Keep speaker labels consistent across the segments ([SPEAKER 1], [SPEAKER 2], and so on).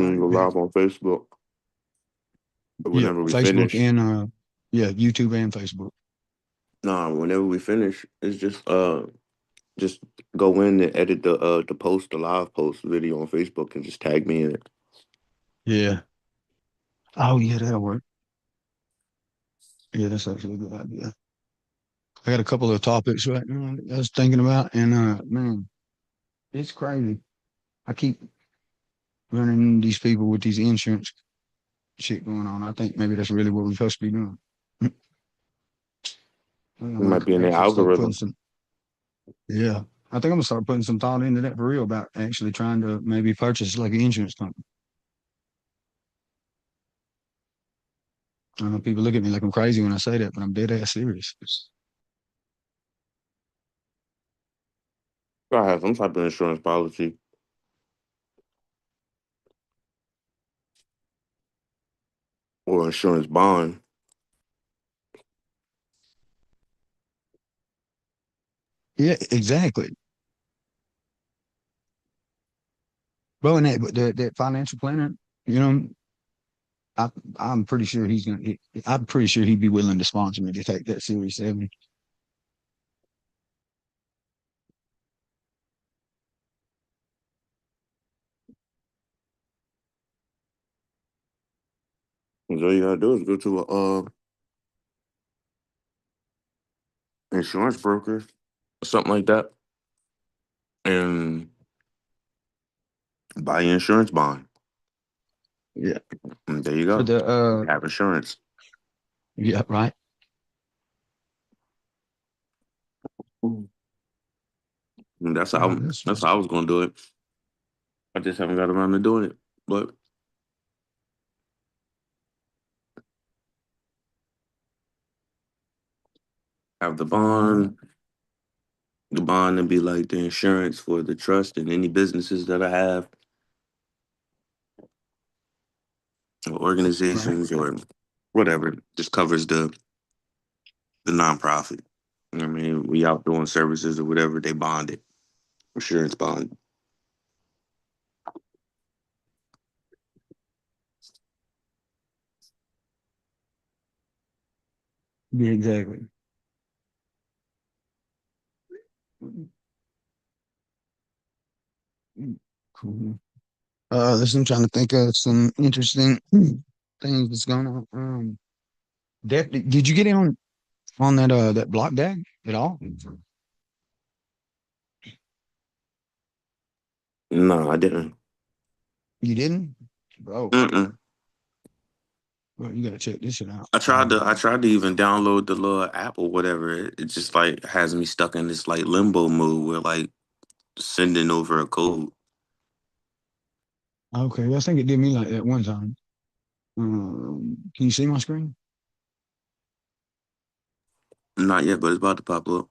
[SPEAKER 1] All
[SPEAKER 2] gonna
[SPEAKER 1] right,
[SPEAKER 2] go
[SPEAKER 1] bet.
[SPEAKER 2] live on Facebook
[SPEAKER 1] Yeah,
[SPEAKER 2] whenever we
[SPEAKER 1] Facebook
[SPEAKER 2] finish.
[SPEAKER 1] and yeah, YouTube and Facebook.
[SPEAKER 2] Nah, whenever we finish, it's just go in and edit the post, the live post video on Facebook, and just tag me in it.
[SPEAKER 1] Yeah. Oh yeah, that'll work. Yeah, that's actually a good idea. I got a couple of topics right now I was thinking about, and man, it's crazy. I keep running into these people with these insurance shit going on. I think maybe that's really what we're supposed to be doing. I think
[SPEAKER 2] It
[SPEAKER 1] I'm
[SPEAKER 2] might be in
[SPEAKER 1] gonna
[SPEAKER 2] the
[SPEAKER 1] actually start putting
[SPEAKER 2] algorithm.
[SPEAKER 1] some. Yeah, I think I'm gonna start putting some thought into that for real about actually trying to maybe purchase like an insurance company. I know people look at me like I'm crazy when I say that, but I'm dead ass serious.
[SPEAKER 2] I have some type of insurance policy or insurance bond.
[SPEAKER 1] Yeah, exactly. Bro, and that financial planner, you know, I I'm pretty sure I'm pretty sure he'd be willing to sponsor me to take that serious.
[SPEAKER 2] And all you gotta do is go to a insurance broker or something like that, and buy your insurance bond.
[SPEAKER 1] Yeah.
[SPEAKER 2] And there you
[SPEAKER 1] But
[SPEAKER 2] go.
[SPEAKER 1] the
[SPEAKER 2] You have insurance.
[SPEAKER 1] yeah, right.
[SPEAKER 2] And that's
[SPEAKER 1] Yeah,
[SPEAKER 2] how that's how I was gonna do it. I just haven't got around to doing it. But have the bond and be like the insurance for the trust and any businesses that I have or
[SPEAKER 1] right.
[SPEAKER 2] organizations or whatever. Just covers the nonprofit. I mean, we out doing services or whatever, they bond it. Insurance bond.
[SPEAKER 1] Yeah, exactly. Cool. Listen, I'm trying to think of some interesting things that's going on. Did you get in on that block dag at all?
[SPEAKER 2] No, I didn't.
[SPEAKER 1] You didn't, bro.
[SPEAKER 2] Mm-mm.
[SPEAKER 1] Bro, you gotta check this shit out.
[SPEAKER 2] I tried to even download the little app or whatever. It just like has me stuck in this like limbo mode where like sending over a code.
[SPEAKER 1] Okay, I think it did me like that one time. Can you see my screen?
[SPEAKER 2] Not yet, but it's about to pop up.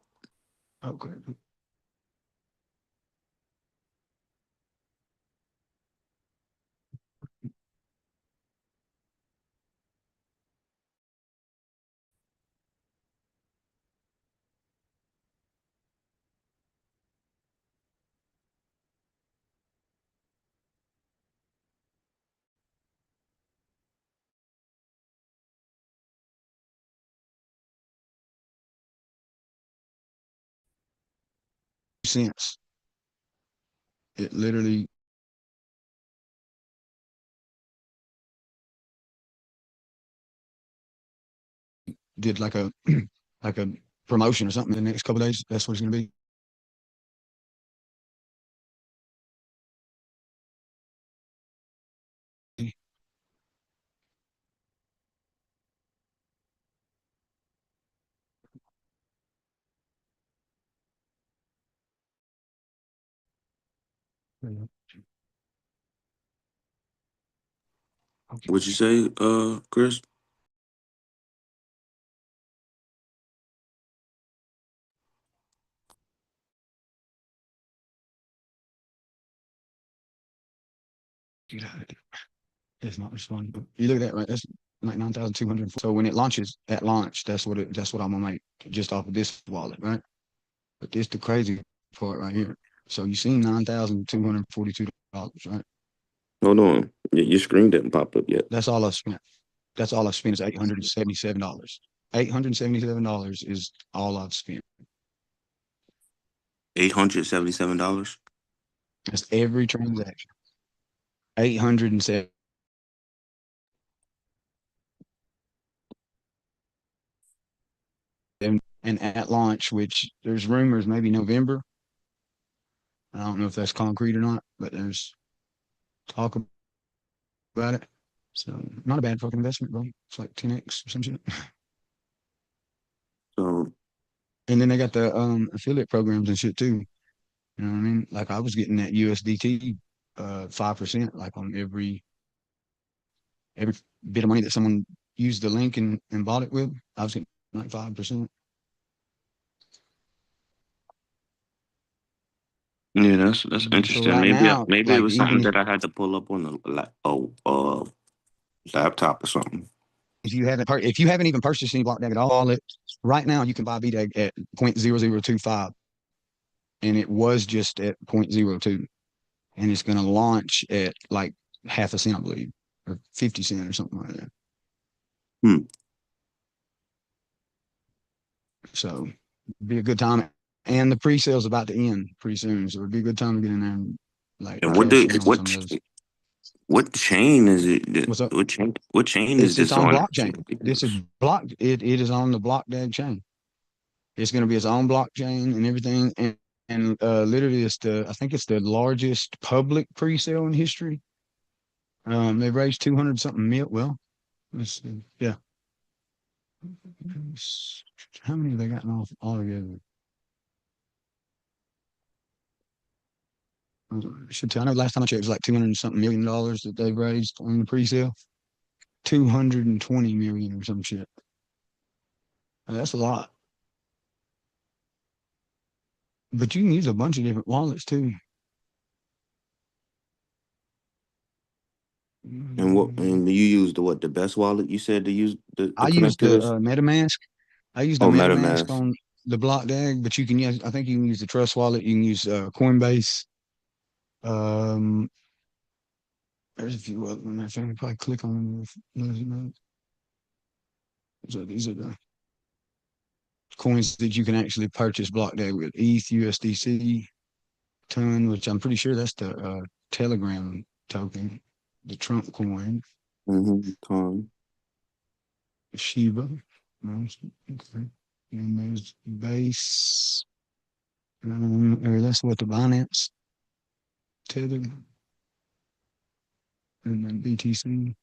[SPEAKER 1] Okay. Cents. It literally did like a like a promotion or something in the next couple of days. That's what it's gonna be. Okay.
[SPEAKER 2] What'd you say, Chris?
[SPEAKER 1] Get out of there. It's not responding. You look at that, right? That's like 9,200. So when it launches at launch, that's what I'm gonna make just off of this wallet, right? But this the crazy part right here. So you seen $9,242, right?
[SPEAKER 2] Hold on. Your screen didn't pop up yet.
[SPEAKER 1] That's all I spent. That's all I spent is $877. $877 is all I've spent.
[SPEAKER 2] $877.
[SPEAKER 1] That's every transaction. 807. And at launch, which there's rumors maybe November. I don't know if that's concrete or not, but there's talk about it. So not a bad fucking investment, bro. It's like 10x or some shit.
[SPEAKER 2] So
[SPEAKER 1] And then they got the affiliate programs and shit too. You know what I mean? Like I was getting that USDT 5% like on every bit of money that someone used the link and bought it with. I was getting like 5%.
[SPEAKER 2] yeah, that's
[SPEAKER 1] So
[SPEAKER 2] interesting.
[SPEAKER 1] right now,
[SPEAKER 2] Maybe it
[SPEAKER 1] like
[SPEAKER 2] was
[SPEAKER 1] even
[SPEAKER 2] something that I had to pull up on the laptop or something.
[SPEAKER 1] if you haven't even purchased any block DAG at all, right now you can buy BDAG at 0.0025 and it was just at 0.02 and it's going to launch at like half a cent, I believe, or 50 cent or something like that.
[SPEAKER 2] Hmm.
[SPEAKER 1] So it'd be a good time. And the pre-sale's about to end pretty soon. So it'd be a good time to get in there and like
[SPEAKER 2] And
[SPEAKER 1] cash in on some of those.
[SPEAKER 2] what chain is it?
[SPEAKER 1] What's up?
[SPEAKER 2] What chain is
[SPEAKER 1] It's
[SPEAKER 2] this
[SPEAKER 1] on
[SPEAKER 2] on?
[SPEAKER 1] blockchain. This is blocked. It is on the BlockDAG chain. It's going to be its own blockchain and everything. And literally, I think it's the largest public pre-sale in history. They've raised 200 something mil. Well, let's see. Yeah. How many have they gotten off altogether? I should tell. I know last time I checked, it was like 200 something million dollars that they've raised on the pre-sale. 220 million or some shit. That's a lot. But you can use a bunch of different wallets too.
[SPEAKER 2] And you use the best wallet you said to use to
[SPEAKER 1] I use
[SPEAKER 2] connect to
[SPEAKER 1] the
[SPEAKER 2] this?
[SPEAKER 1] MetaMask. I use the
[SPEAKER 2] Oh,
[SPEAKER 1] MetaMask
[SPEAKER 2] MetaMask.
[SPEAKER 1] on the BlockDAG, but you can use. I think you can use the Trust Wallet. You can use Coinbase. Um, there's a few other ones. I can probably click on them. So these are the coins that you can actually purchase BlockDAG with: ETH, USDC, Ton, which I'm pretty sure that's the Telegram token, the Trump coin,
[SPEAKER 2] Tom.
[SPEAKER 1] Shiba. Okay. And there's Base. Or that's what the Binance Tether, and then BTC.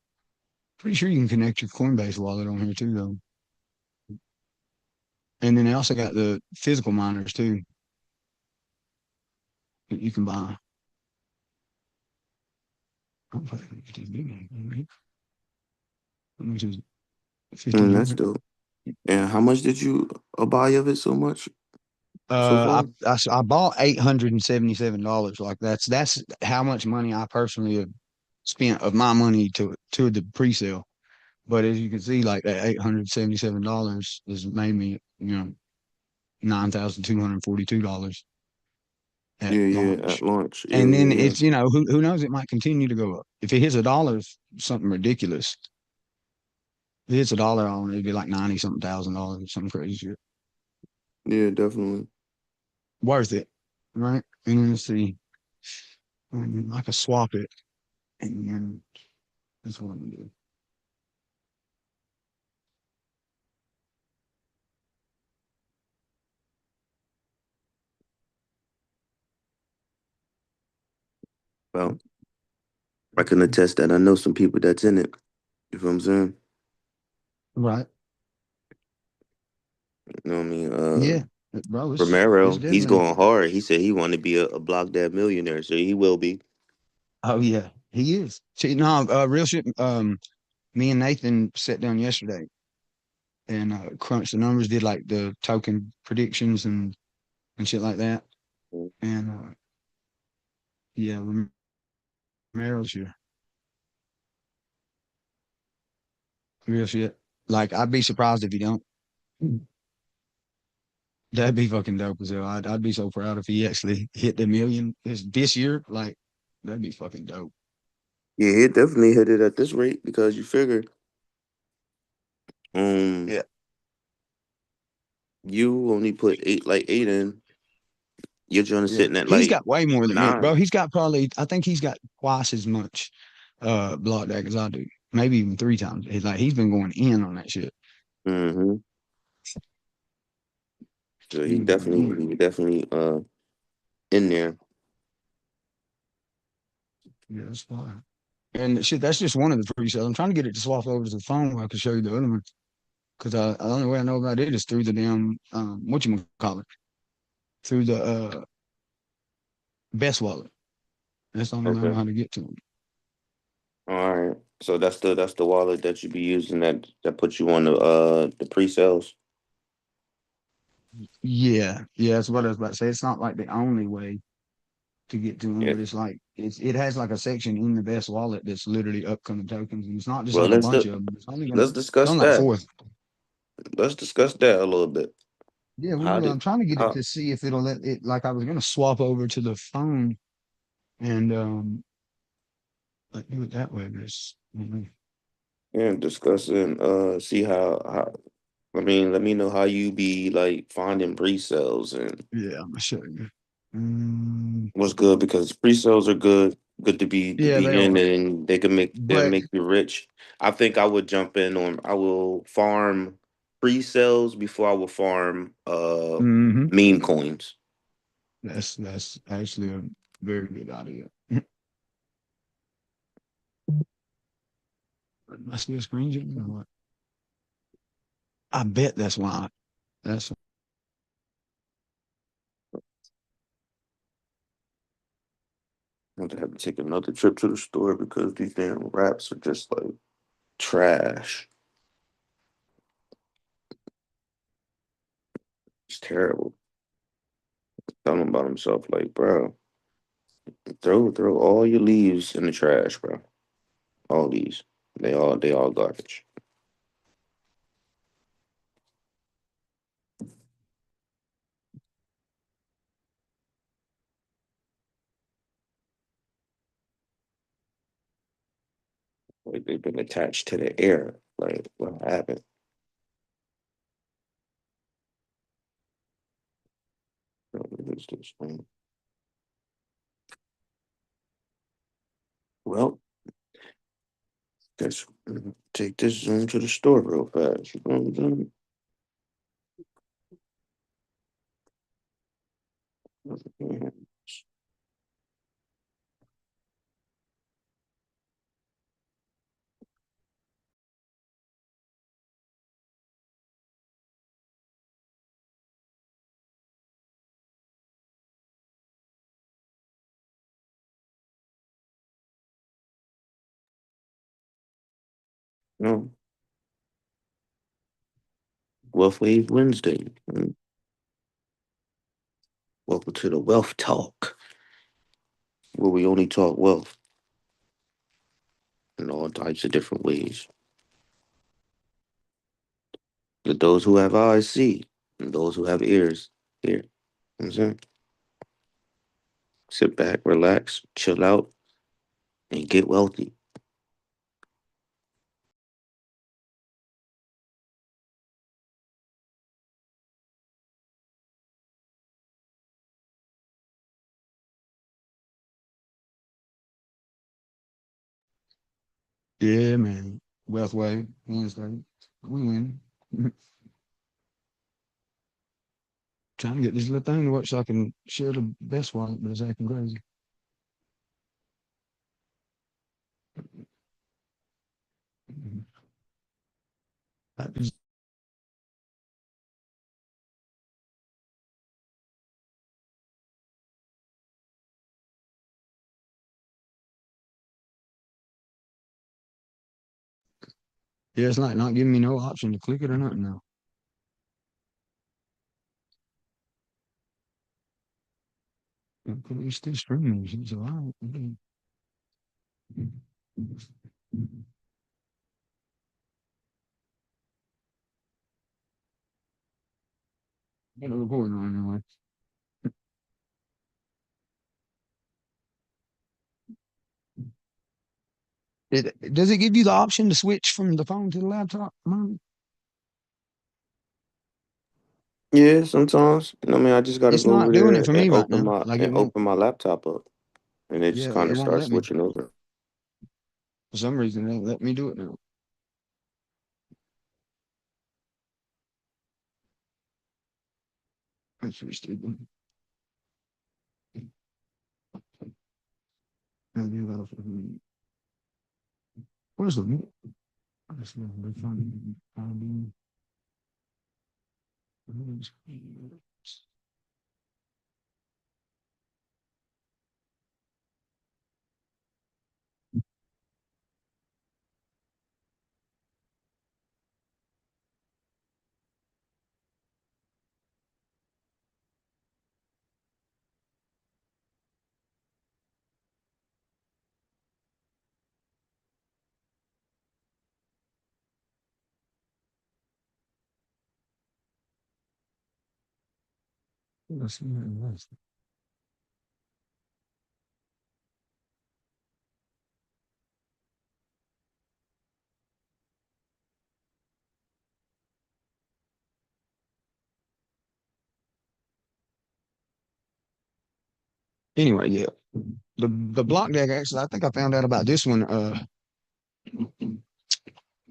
[SPEAKER 1] Pretty sure you can connect your Coinbase wallet on here too, though. And then they also got the physical miners too that you can buy. I'm fucking get these big ones, right? How much is it?
[SPEAKER 2] That's
[SPEAKER 1] 1,500.
[SPEAKER 2] dope. And how much did you buy of it so much so
[SPEAKER 1] Uh,
[SPEAKER 2] far?
[SPEAKER 1] I bought $877. Like that's how much money I personally have spent of my money to the pre-sale. But as you can see, like that $877 has made me, $9,242 at
[SPEAKER 2] Yeah,
[SPEAKER 1] launch.
[SPEAKER 2] at launch.
[SPEAKER 1] And then
[SPEAKER 2] Yeah.
[SPEAKER 1] it's, who knows, it might continue to go up. If it hits a dollar, something ridiculous. If it hits a dollar on it, it'd be like 90 something $1,000 or something crazy shit.
[SPEAKER 2] Yeah, definitely.
[SPEAKER 1] Worth it. Right. And then let's see. I could swap it. And then that's what I'm gonna do.
[SPEAKER 2] Well, I can attest that I know some people that's in it. You know what I'm saying?
[SPEAKER 1] Right.
[SPEAKER 2] You know what I mean?
[SPEAKER 1] Yeah. Bro, it's
[SPEAKER 2] Romero, he's
[SPEAKER 1] definitely.
[SPEAKER 2] going hard. He said he wanted to be a block dad millionaire, so he will be.
[SPEAKER 1] Oh yeah, he is. See, no, real shit. Me and Nathan sat down yesterday and crunched the numbers, did like the token predictions and shit like that. And yeah, Romero's here. Real shit. Like I'd be surprised if he don't. That'd be fucking dope as hell. I'd be so proud if he actually hit the million this year. Like that'd be fucking dope.
[SPEAKER 2] Yeah, he definitely hit it at this rate because you figure, um,
[SPEAKER 1] Yeah,
[SPEAKER 2] you only put eight in. You're just
[SPEAKER 1] yeah.
[SPEAKER 2] sitting at
[SPEAKER 1] He's
[SPEAKER 2] like
[SPEAKER 1] got way more than me, bro.
[SPEAKER 2] 9.
[SPEAKER 1] He's got probably, I think he's got twice as much block that as I do. Maybe even three times. He's been going in on that shit.
[SPEAKER 2] Mm-hmm. So
[SPEAKER 1] Mm.
[SPEAKER 2] he definitely in there.
[SPEAKER 1] Yeah, that's fine. And shit, that's just one of the pre-sales. I'm trying to get it to swap over to the phone where I can show you the other one. Because the only way I know about it is through the damn whatchamacallit, through the Best Wallet. That's the only way I know
[SPEAKER 2] Okay.
[SPEAKER 1] how to get to them.
[SPEAKER 2] All right. So that's the wallet that you be using that puts you on the pre-sales.
[SPEAKER 1] Yeah, yeah, that's what I was about to say. It's not like the only way to get to them,
[SPEAKER 2] Yeah.
[SPEAKER 1] but it has like a section in the Best Wallet that's literally upcoming tokens, and it's not just
[SPEAKER 2] Well,
[SPEAKER 1] like a bunch of them.
[SPEAKER 2] let's
[SPEAKER 1] It's
[SPEAKER 2] discuss
[SPEAKER 1] only like
[SPEAKER 2] that.
[SPEAKER 1] four.
[SPEAKER 2] Let's discuss that a little bit.
[SPEAKER 1] Yeah,
[SPEAKER 2] How
[SPEAKER 1] I'm
[SPEAKER 2] did
[SPEAKER 1] trying to get it
[SPEAKER 2] how
[SPEAKER 1] to see if it'll let it. Like I was gonna swap over to the phone and like do it that way, but
[SPEAKER 2] yeah, discuss and see how I mean, let me know how you be like finding pre-sales and
[SPEAKER 1] yeah, I'm gonna show you. Mm,
[SPEAKER 2] what's good because pre-sales are good to
[SPEAKER 1] yeah,
[SPEAKER 2] be
[SPEAKER 1] they
[SPEAKER 2] in
[SPEAKER 1] are,
[SPEAKER 2] and they
[SPEAKER 1] but
[SPEAKER 2] make you rich. I think I would jump in on I will farm pre-sales before I will farm
[SPEAKER 1] mhm,
[SPEAKER 2] meme coins.
[SPEAKER 1] that's actually a very good idea. Must be a screen jam or what? I bet that's why. That's
[SPEAKER 2] I'm gonna have to take another trip to the store because these damn wraps are just like trash. It's terrible. Telling about himself like, bro, throw all your leaves in the trash, bro. All these. They all garbage. Like they've been attached to the air. Like what happened? What is this thing? Well, guess take this Zoom to the store real fast. You know what I'm saying? No, Wealth Wave Wednesday. Welcome to the Wealth Talk, where we only talk wealth in all types of different ways. Let those who have eyes see, and those who have ears hear. You know what I'm saying? Sit back, relax, chill out, and get wealthy.
[SPEAKER 1] yeah, man. Wealth Wave Wednesday, we win. Trying to get this little thing to work so I can share the Best Wallet, but it's acting crazy. I just, yeah, it's like not giving me no option to click it or nothing now. It's still streaming. So I don't. Got a recording on anyway. Does it give you the option to switch from the phone to the laptop?
[SPEAKER 2] Yeah, sometimes. I mean, I just gotta
[SPEAKER 1] It's
[SPEAKER 2] go over
[SPEAKER 1] not doing it
[SPEAKER 2] there
[SPEAKER 1] for
[SPEAKER 2] and
[SPEAKER 1] me right now. Like it won't.
[SPEAKER 2] open my laptop up, and it just
[SPEAKER 1] Yeah,
[SPEAKER 2] kind
[SPEAKER 1] it
[SPEAKER 2] of
[SPEAKER 1] won't
[SPEAKER 2] starts
[SPEAKER 1] let me.
[SPEAKER 2] switching over.
[SPEAKER 1] For some reason, it won't let me do it now. That's pretty stupid. Where's the? I just never found it. Let's see what it was. Anyway, yeah. The block deck actually, I think I found out about this one.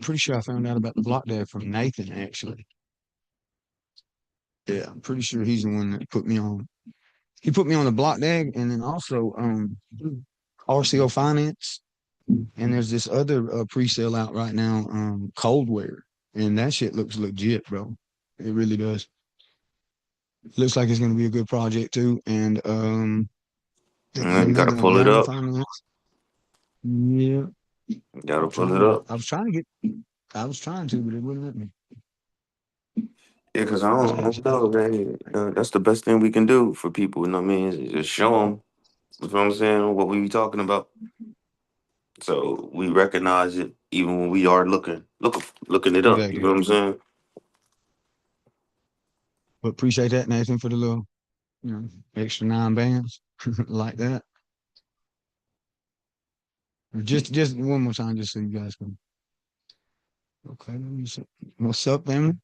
[SPEAKER 1] Pretty sure I found out about the block deck from Nathan actually. Yeah, I'm pretty sure he's the one that put me on. He put me on the block deck, and then also RCO Finance. And there's this other pre-sale out right now, Coldware, and that shit looks legit, bro. It really does. Looks like it's gonna be a good project too, and
[SPEAKER 2] You gotta
[SPEAKER 1] another one,
[SPEAKER 2] pull it
[SPEAKER 1] Line
[SPEAKER 2] up.
[SPEAKER 1] Finance. Yeah,
[SPEAKER 2] You gotta
[SPEAKER 1] I'm
[SPEAKER 2] pull it
[SPEAKER 1] trying.
[SPEAKER 2] up.
[SPEAKER 1] I was trying to, but it wouldn't let me.
[SPEAKER 2] Yeah, because I
[SPEAKER 1] Yeah,
[SPEAKER 2] don't know, man. That's the best thing we can do for people. You know what I mean? Is just show them. You know what I'm saying? What we be talking about. So we recognize it even when we are looking it up. You
[SPEAKER 1] exactly.
[SPEAKER 2] know what I'm saying?
[SPEAKER 1] But appreciate that, Nathan, for the little, extra 9 bands like that. Just one more time, just so you guys can. Okay, let me see. What's up, family?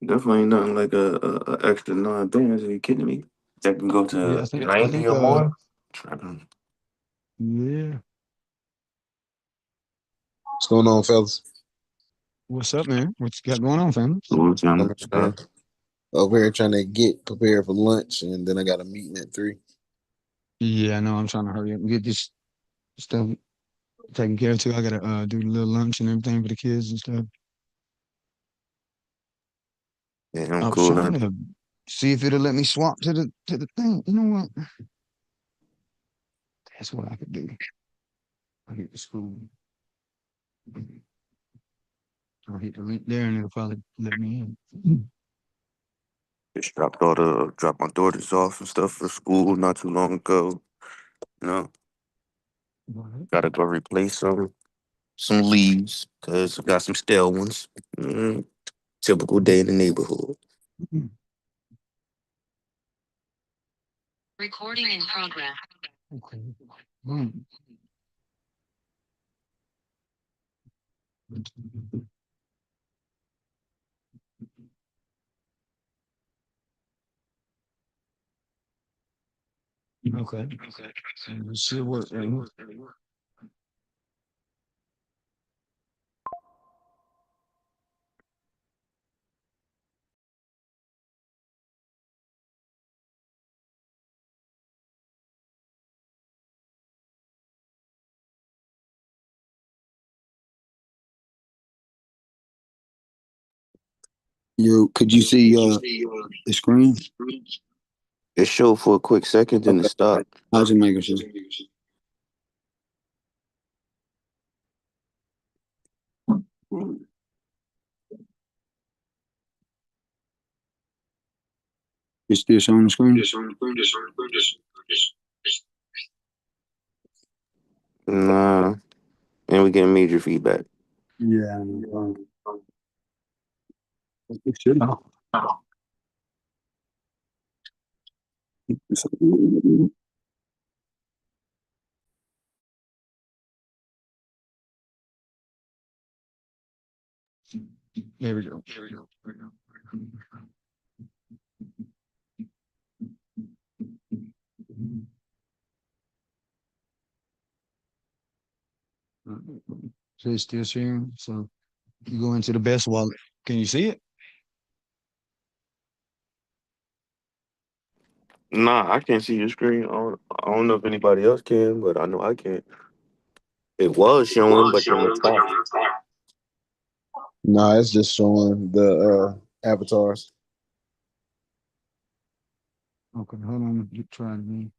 [SPEAKER 2] Definitely ain't nothing like a extra 9 bands. Are you kidding me? That can go
[SPEAKER 1] Yeah,
[SPEAKER 2] to
[SPEAKER 1] I
[SPEAKER 2] 90
[SPEAKER 1] think
[SPEAKER 2] or more. Tripping.
[SPEAKER 1] yeah.
[SPEAKER 3] What's going on, fellas?
[SPEAKER 1] What's up, man? What you got going on, family?
[SPEAKER 2] What's
[SPEAKER 3] I'm
[SPEAKER 2] up?
[SPEAKER 3] over here trying to get prepared for lunch, and then I got a meeting at 3.
[SPEAKER 1] Yeah, I know. I'm trying to hurry up and get this stuff taken care of too. I gotta do the little lunch and everything for the kids and stuff.
[SPEAKER 2] Yeah, I'm
[SPEAKER 1] I was
[SPEAKER 2] cool.
[SPEAKER 1] trying to see if it'll let me swap to the thing. You know what? That's what I could do. I hit the school. I'll hit the link there and it'll probably let me in.
[SPEAKER 2] Just dropped my daughters off and stuff for school not too long ago. You know, gotta go replace some leaves because I got some stale ones. Typical day in the neighborhood.
[SPEAKER 1] Recording in progress. Okay. Mm. Okay. Okay. Let's see what.
[SPEAKER 3] Yo, could you see the screen?
[SPEAKER 2] It showed for a quick second, then it
[SPEAKER 3] Okay.
[SPEAKER 2] stopped.
[SPEAKER 3] I was just making sure. It's still showing the screen.
[SPEAKER 2] Nah, and we getting major feedback.
[SPEAKER 3] Yeah. It should.
[SPEAKER 1] There we go. There we go. There we go. So it's still sharing. So you go into the best wallet. Can you see it?
[SPEAKER 2] Nah, I can't see your screen. I don't know if anybody else can, but I know I can. It was showing, but then it stopped.
[SPEAKER 3] Nah, it's just showing the avatars.
[SPEAKER 1] Okay, hold on. Try it again.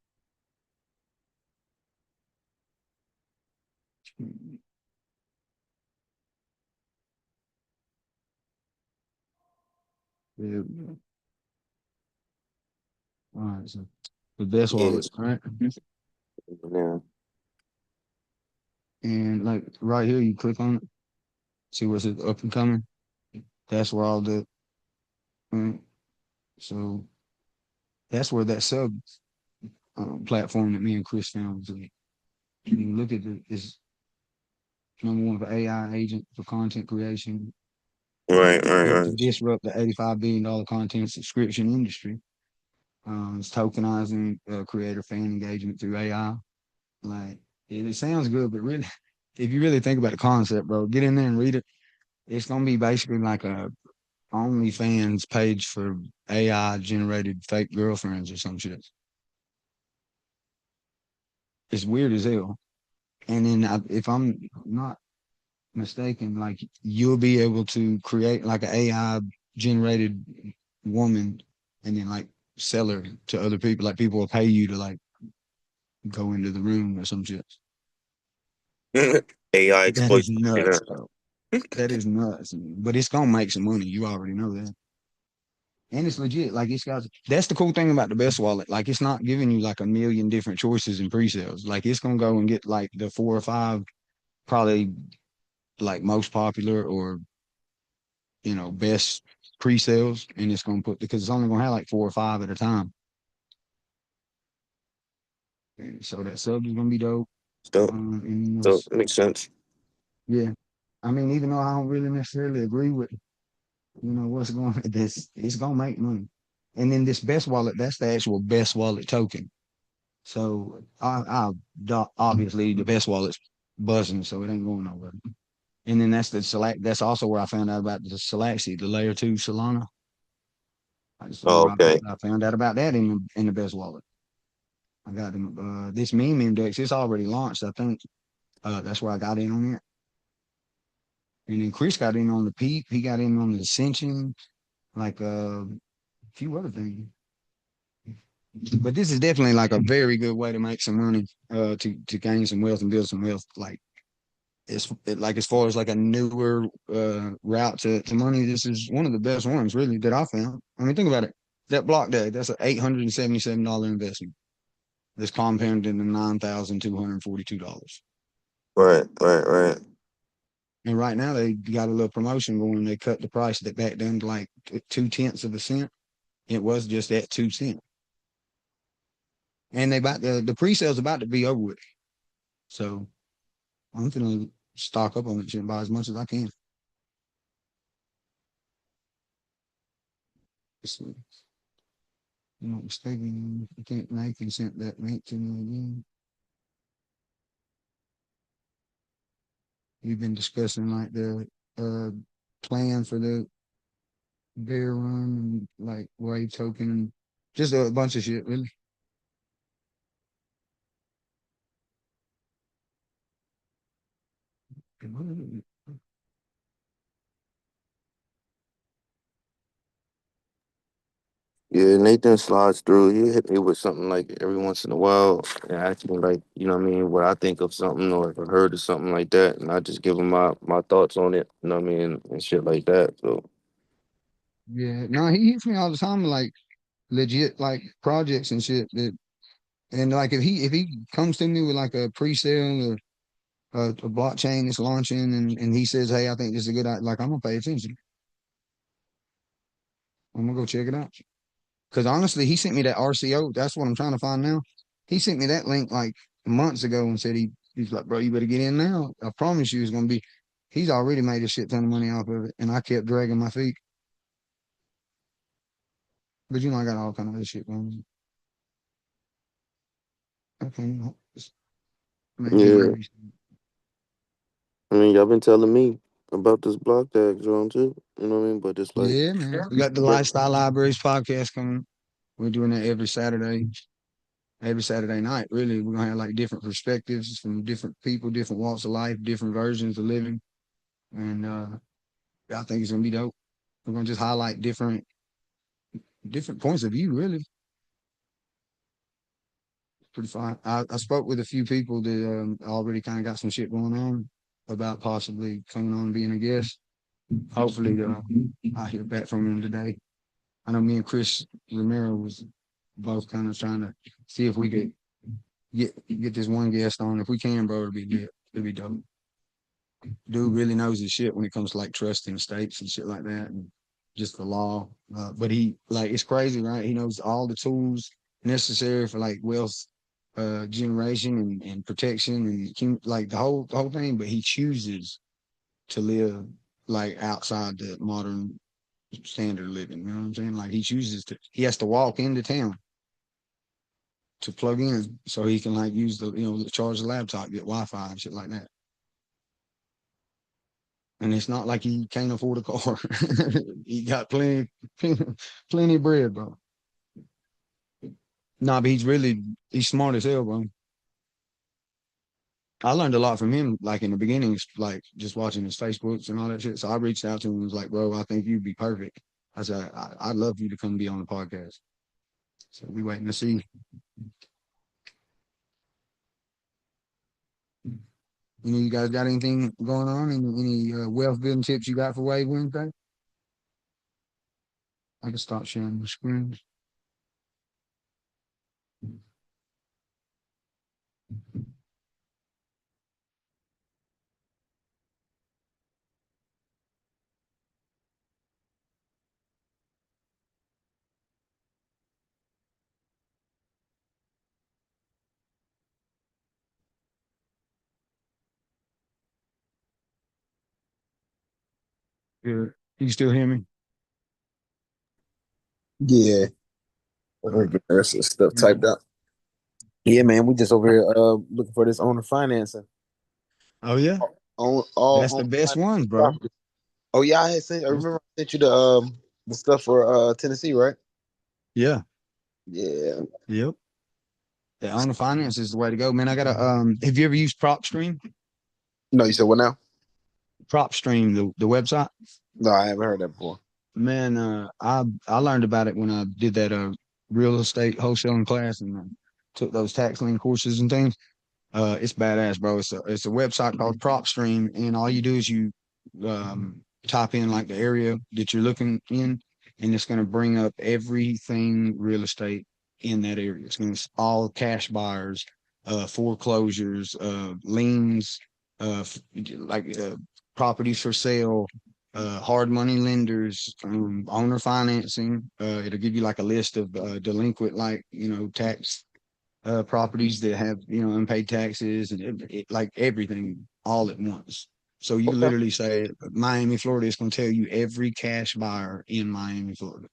[SPEAKER 1] Yeah. All right. So the best
[SPEAKER 2] Yeah.
[SPEAKER 1] wallets, all right?
[SPEAKER 2] Yeah.
[SPEAKER 1] And like right here, you click on it. See what's it up and coming. That's where all the so that's where that sub platform that me and Chris found was at. You look at it's number one for AI agent for content creation
[SPEAKER 2] Right, right,
[SPEAKER 1] to
[SPEAKER 2] right.
[SPEAKER 1] disrupt the $85 billion content subscription industry. It's tokenizing creator fan engagement through AI. Like it sounds good, but really, if you really think about the concept, bro, get in there and read it. It's gonna be basically like a OnlyFans page for AI generated fake girlfriends or some shit. It's weird as hell. And then if I'm not mistaken, like you'll be able to create like an AI generated woman and then like sell her to other people. Like people will pay you to like go into the room or some shit.
[SPEAKER 2] AI
[SPEAKER 1] That is
[SPEAKER 2] exploitation.
[SPEAKER 1] nuts, bro. That is nuts. But it's gonna make some money. You already know that. And it's legit. Like it's got that's the cool thing about the best wallet. Like it's not giving you like a million different choices in pre-sales. Like it's gonna go and get like the 4 or 5 probably like most popular or best pre-sales, and it's gonna put because it's only gonna have like 4 or 5 at a time. And so that sub is gonna be dope.
[SPEAKER 2] So,
[SPEAKER 1] And
[SPEAKER 2] so it makes sense.
[SPEAKER 1] yeah, I mean, even though I don't really necessarily agree with what's going this, it's gonna make money. And then this best wallet, that's the actual best wallet token. So obviously the best wallet's buzzing, so it ain't going nowhere. And then that's the select. That's also where I found out about the Selaxi, the layer 2 Solana. That's
[SPEAKER 2] Oh,
[SPEAKER 1] where
[SPEAKER 2] okay.
[SPEAKER 1] I found out about that in the best wallet. I got them. This meme index. It's already launched. I think that's where I got in on it. And then Chris got in on the Peep. He got in on the Ascension, like a few other things. But this is definitely like a very good way to make some money, to gain some wealth and build some wealth. Like like as far as like a newer route to money, this is one of the best ones really that I found. I mean, think about it. That block day, that's an $877 investment. That's compounded into $9,242.
[SPEAKER 2] Right, right, right.
[SPEAKER 1] And right now they got a little promotion going. They cut the price that back down to like 0.2 cents. It was just at 2 cents. And the pre-sale's about to be over with. So I'm gonna stock up on it and buy as much as I can. It's, not mistaken, I think Nathan sent that link to me again. We've been discussing like the uh plan for the bear run and like wave token and just a bunch of shit really.
[SPEAKER 2] Yeah, Nathan slides through. He hit me with something like every once in a while and ask me like, you know what I mean, what I think of something or if I heard of something like that. And I just give him my thoughts on it, you know what I mean, and shit like that. So
[SPEAKER 1] Yeah, no, he hits me all the time like legit like projects and shit that and like if he comes to me with like a pre-sale or a blockchain that's launching and he says, hey, I think this is a good idea, like I'm gonna pay attention. I'm gonna go check it out. Because honestly, he sent me that RCO. That's what I'm trying to find now. He sent me that link like months ago and said he's like, bro, you better get in now. I promise you, it's gonna be. He's already made a shit ton of money off of it, and I kept dragging my feet. But I got all kind of other shit going on. Okay, maybe
[SPEAKER 2] Yeah,
[SPEAKER 1] maybe.
[SPEAKER 2] I mean, y'all been telling me about this block tag zone too. You know what I mean? But it's like,
[SPEAKER 1] Yeah, man. We got the
[SPEAKER 2] but
[SPEAKER 1] Lifestyle Libraries podcast coming. We're doing that every Saturday night. Really, we're gonna have like different perspectives from different people, different walks of life, different versions of living, and I think it's gonna be dope. We're gonna just highlight different points of view. Really, pretty fine. I spoke with a few people that already kind of got some shit going on about possibly coming on and being a guest. Hopefully, I hear back from them today. I know me and Chris Romero was both kind of trying to see if we could get this one guest on. If we can, bro, it'll be good. It'll be dope. Dude really knows his shit when it comes to like trusting states and shit like that, and just the law. But he like it's crazy, right? He knows all the tools necessary for like wealth generation and protection and like the whole thing. But he chooses to live like outside the modern standard of living. You know what I'm saying? Like he has to walk into town to plug in so he can like use charge the laptop, get Wi-Fi and shit like that. And it's not like he can't afford a car. He got plenty of bread, bro. Nah, but he's smart as hell, bro. I learned a lot from him, like in the beginning, like just watching his Facebooks and all that shit. So I reached out to him and was like, bro, I think you'd be perfect. I said, I'd love for you to come be on the podcast. So we waiting to see. You guys got anything going on? Any wealth building tips you got for Wave Wednesday? I can start sharing the screen. Good. You still hear me?
[SPEAKER 3] Yeah. Let me get the rest of the stuff
[SPEAKER 1] Yeah.
[SPEAKER 3] typed out. Yeah, man. We just over here looking for this owner financing.
[SPEAKER 1] Oh yeah,
[SPEAKER 3] All
[SPEAKER 1] that's the
[SPEAKER 3] on
[SPEAKER 1] best ones, bro.
[SPEAKER 3] property. Oh yeah, I
[SPEAKER 1] That's,
[SPEAKER 3] remember I sent you the stuff for Tennessee, right?
[SPEAKER 1] yeah,
[SPEAKER 3] Yeah.
[SPEAKER 1] yep. The owner finance is the way to go, man. I got to have you ever used PropStream?
[SPEAKER 3] No, you said what now?
[SPEAKER 1] PropStream, the website.
[SPEAKER 3] No, I haven't heard that before.
[SPEAKER 1] Man, I learned about it when I did that real estate wholesaling class and took those tax lien courses and things. It's badass, bro. It's a website called PropStream, and all you do is you type in like the area that you're looking in, and it's going to bring up everything real estate in that area. It's going to all cash buyers, foreclosures, liens, like properties for sale, hard money lenders, owner financing. It'll give you like a list of delinquent, like tax properties that have unpaid taxes and like everything all at once. So you
[SPEAKER 3] Okay.
[SPEAKER 1] literally say Miami, Florida is going to tell you every cash buyer in Miami, Florida.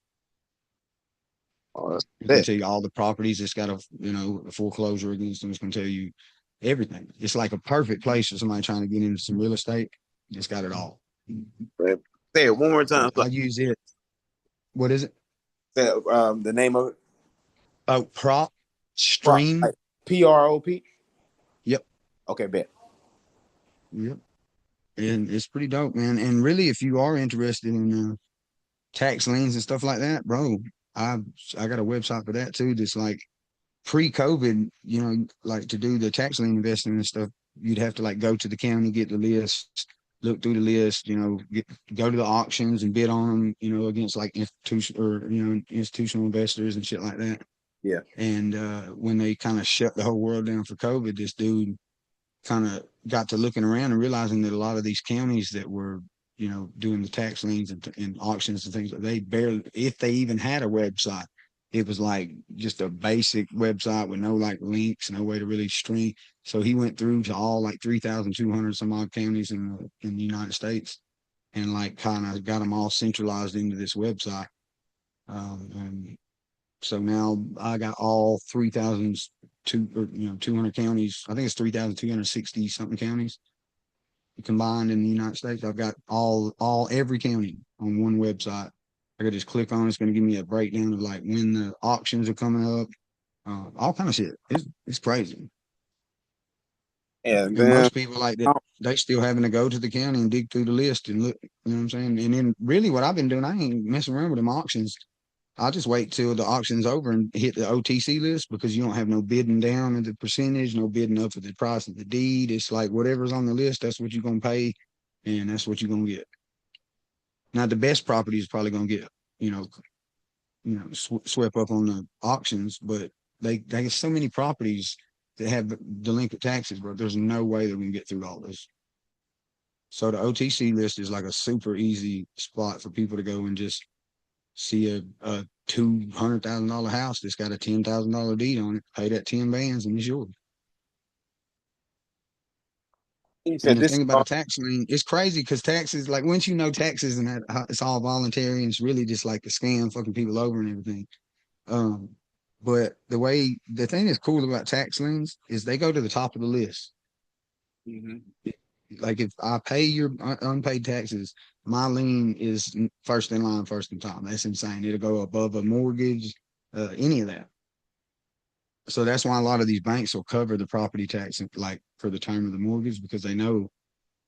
[SPEAKER 3] Oh,
[SPEAKER 1] It's going
[SPEAKER 3] that's
[SPEAKER 1] to tell you all the properties that's got a foreclosure against them. It's going to tell you everything. It's like a perfect place for somebody trying to get into some real estate. It's got it all.
[SPEAKER 3] it. Say it one more
[SPEAKER 1] So
[SPEAKER 3] time.
[SPEAKER 1] I use it. What is it?
[SPEAKER 3] Say the name of it.
[SPEAKER 1] Oh, Prop
[SPEAKER 3] Prop.
[SPEAKER 1] Stream.
[SPEAKER 3] Like PROP.
[SPEAKER 1] Yep.
[SPEAKER 3] Okay, bet.
[SPEAKER 1] Yep. And it's pretty dope, man. And really, if you are interested in tax liens and stuff like that, bro, I I got a website for that too. That's like pre-COVID, like to do the tax lien investing and stuff, you'd have to like go to the county, get the list, look through the list, go to the auctions and bid on them, against like institutional investors and shit like that.
[SPEAKER 3] Yeah.
[SPEAKER 1] And when they kind of shut the whole world down for COVID, this dude kind of got to looking around and realizing that a lot of these counties that were, doing the tax liens and auctions and things, they barely, if they even had a website, it was like just a basic website with no like links, no way to really string. So he went through to all like 3,200 some odd counties in the United States, and like kind of got them all centralized into this website. And so now I got all 200 counties. I think it's 3,260 something counties combined in the United States. I've got every county on one website. I could just click on it. It's going to give me a breakdown of like when the auctions are coming up, all kind of shit. It's crazy.
[SPEAKER 3] Yeah,
[SPEAKER 1] And
[SPEAKER 3] man.
[SPEAKER 1] most people like that, they still having to go to the county and dig through the list and look, you know what I'm saying? And then really what I've been doing, I ain't messing around with them auctions. I'll just wait till the auction's over and hit the OTC list, because you don't have no bidding down of the percentage, no bidding up for the price of the deed. It's like whatever's on the list, that's what you're going to pay, and that's what you're going to get. Now, the best property is probably going to get, you know, swept up on the auctions, but they get so many properties that have delinquent taxes, bro. There's no way they're going to get through all this. So the OTC list is like a super easy spot for people to go and just see a $200,000 house that's got a $10,000 deed on it, pay that 10 bands, and it's yours.
[SPEAKER 3] You
[SPEAKER 1] And
[SPEAKER 3] said
[SPEAKER 1] the
[SPEAKER 3] this
[SPEAKER 1] thing
[SPEAKER 3] is
[SPEAKER 1] about
[SPEAKER 3] all,
[SPEAKER 1] the tax lien, it's crazy because taxes, like once you know taxes and that it's all voluntary and it's really just like a scam, fucking people over and everything. Um, but the thing that's cool about tax liens is they go to the top of the list.
[SPEAKER 3] Mhm.
[SPEAKER 1] Like if I pay your unpaid taxes, my lien is first in line, first in time. That's insane. It'll go above a mortgage, any of that. So that's why a lot of these banks will cover the property tax like for the term of the mortgage, because they know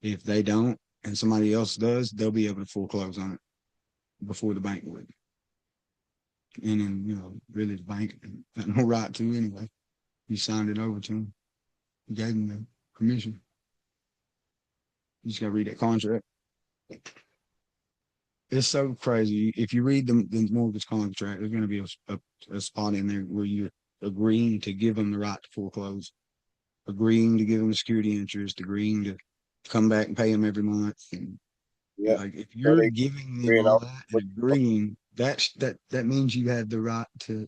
[SPEAKER 1] if they don't and somebody else does, they'll be able to foreclose on it before the bank would. And then, really the bank had no right to anyway. You signed it over to them. You gave them the permission. You just gotta read that contract. It's so crazy. If you read the mortgage contract, there's gonna be a spot in there where you're agreeing to give them the right to foreclose, agreeing to give them the security interest, agreeing to come back and pay them every month. And
[SPEAKER 3] Yeah.
[SPEAKER 1] like if
[SPEAKER 3] So
[SPEAKER 1] you're
[SPEAKER 3] they
[SPEAKER 1] giving them
[SPEAKER 3] agreeing
[SPEAKER 1] all
[SPEAKER 3] off
[SPEAKER 1] that and
[SPEAKER 3] what
[SPEAKER 1] agreeing, that means you have the right to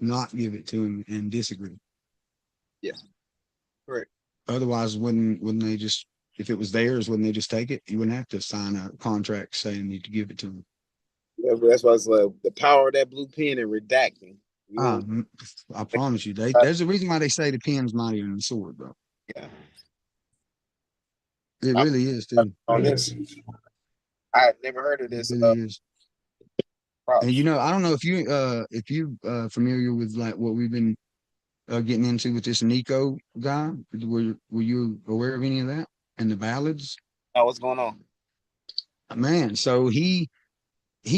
[SPEAKER 1] not give it to them and disagree.
[SPEAKER 3] yeah, correct.
[SPEAKER 1] Otherwise, wouldn't they just, if it was theirs, wouldn't they just take it? You wouldn't have to sign a contract saying you to give it to them.
[SPEAKER 3] Yeah, but that's why it's like the power of that blue pen and redacting. You
[SPEAKER 1] Ah,
[SPEAKER 3] know,
[SPEAKER 1] I promise you,
[SPEAKER 3] uh,
[SPEAKER 1] there's a reason why they say the pen's mightier than the sword, bro.
[SPEAKER 3] yeah.
[SPEAKER 1] It
[SPEAKER 3] I'm
[SPEAKER 1] really is too.
[SPEAKER 3] on this. I had never heard of
[SPEAKER 1] It
[SPEAKER 3] this.
[SPEAKER 1] really is. And
[SPEAKER 3] Props.
[SPEAKER 1] I don't know if you familiar with like what we've been getting into with this Nico guy. Were you aware of any of that and the ballads?
[SPEAKER 3] Oh, what's going on?
[SPEAKER 1] Man, so he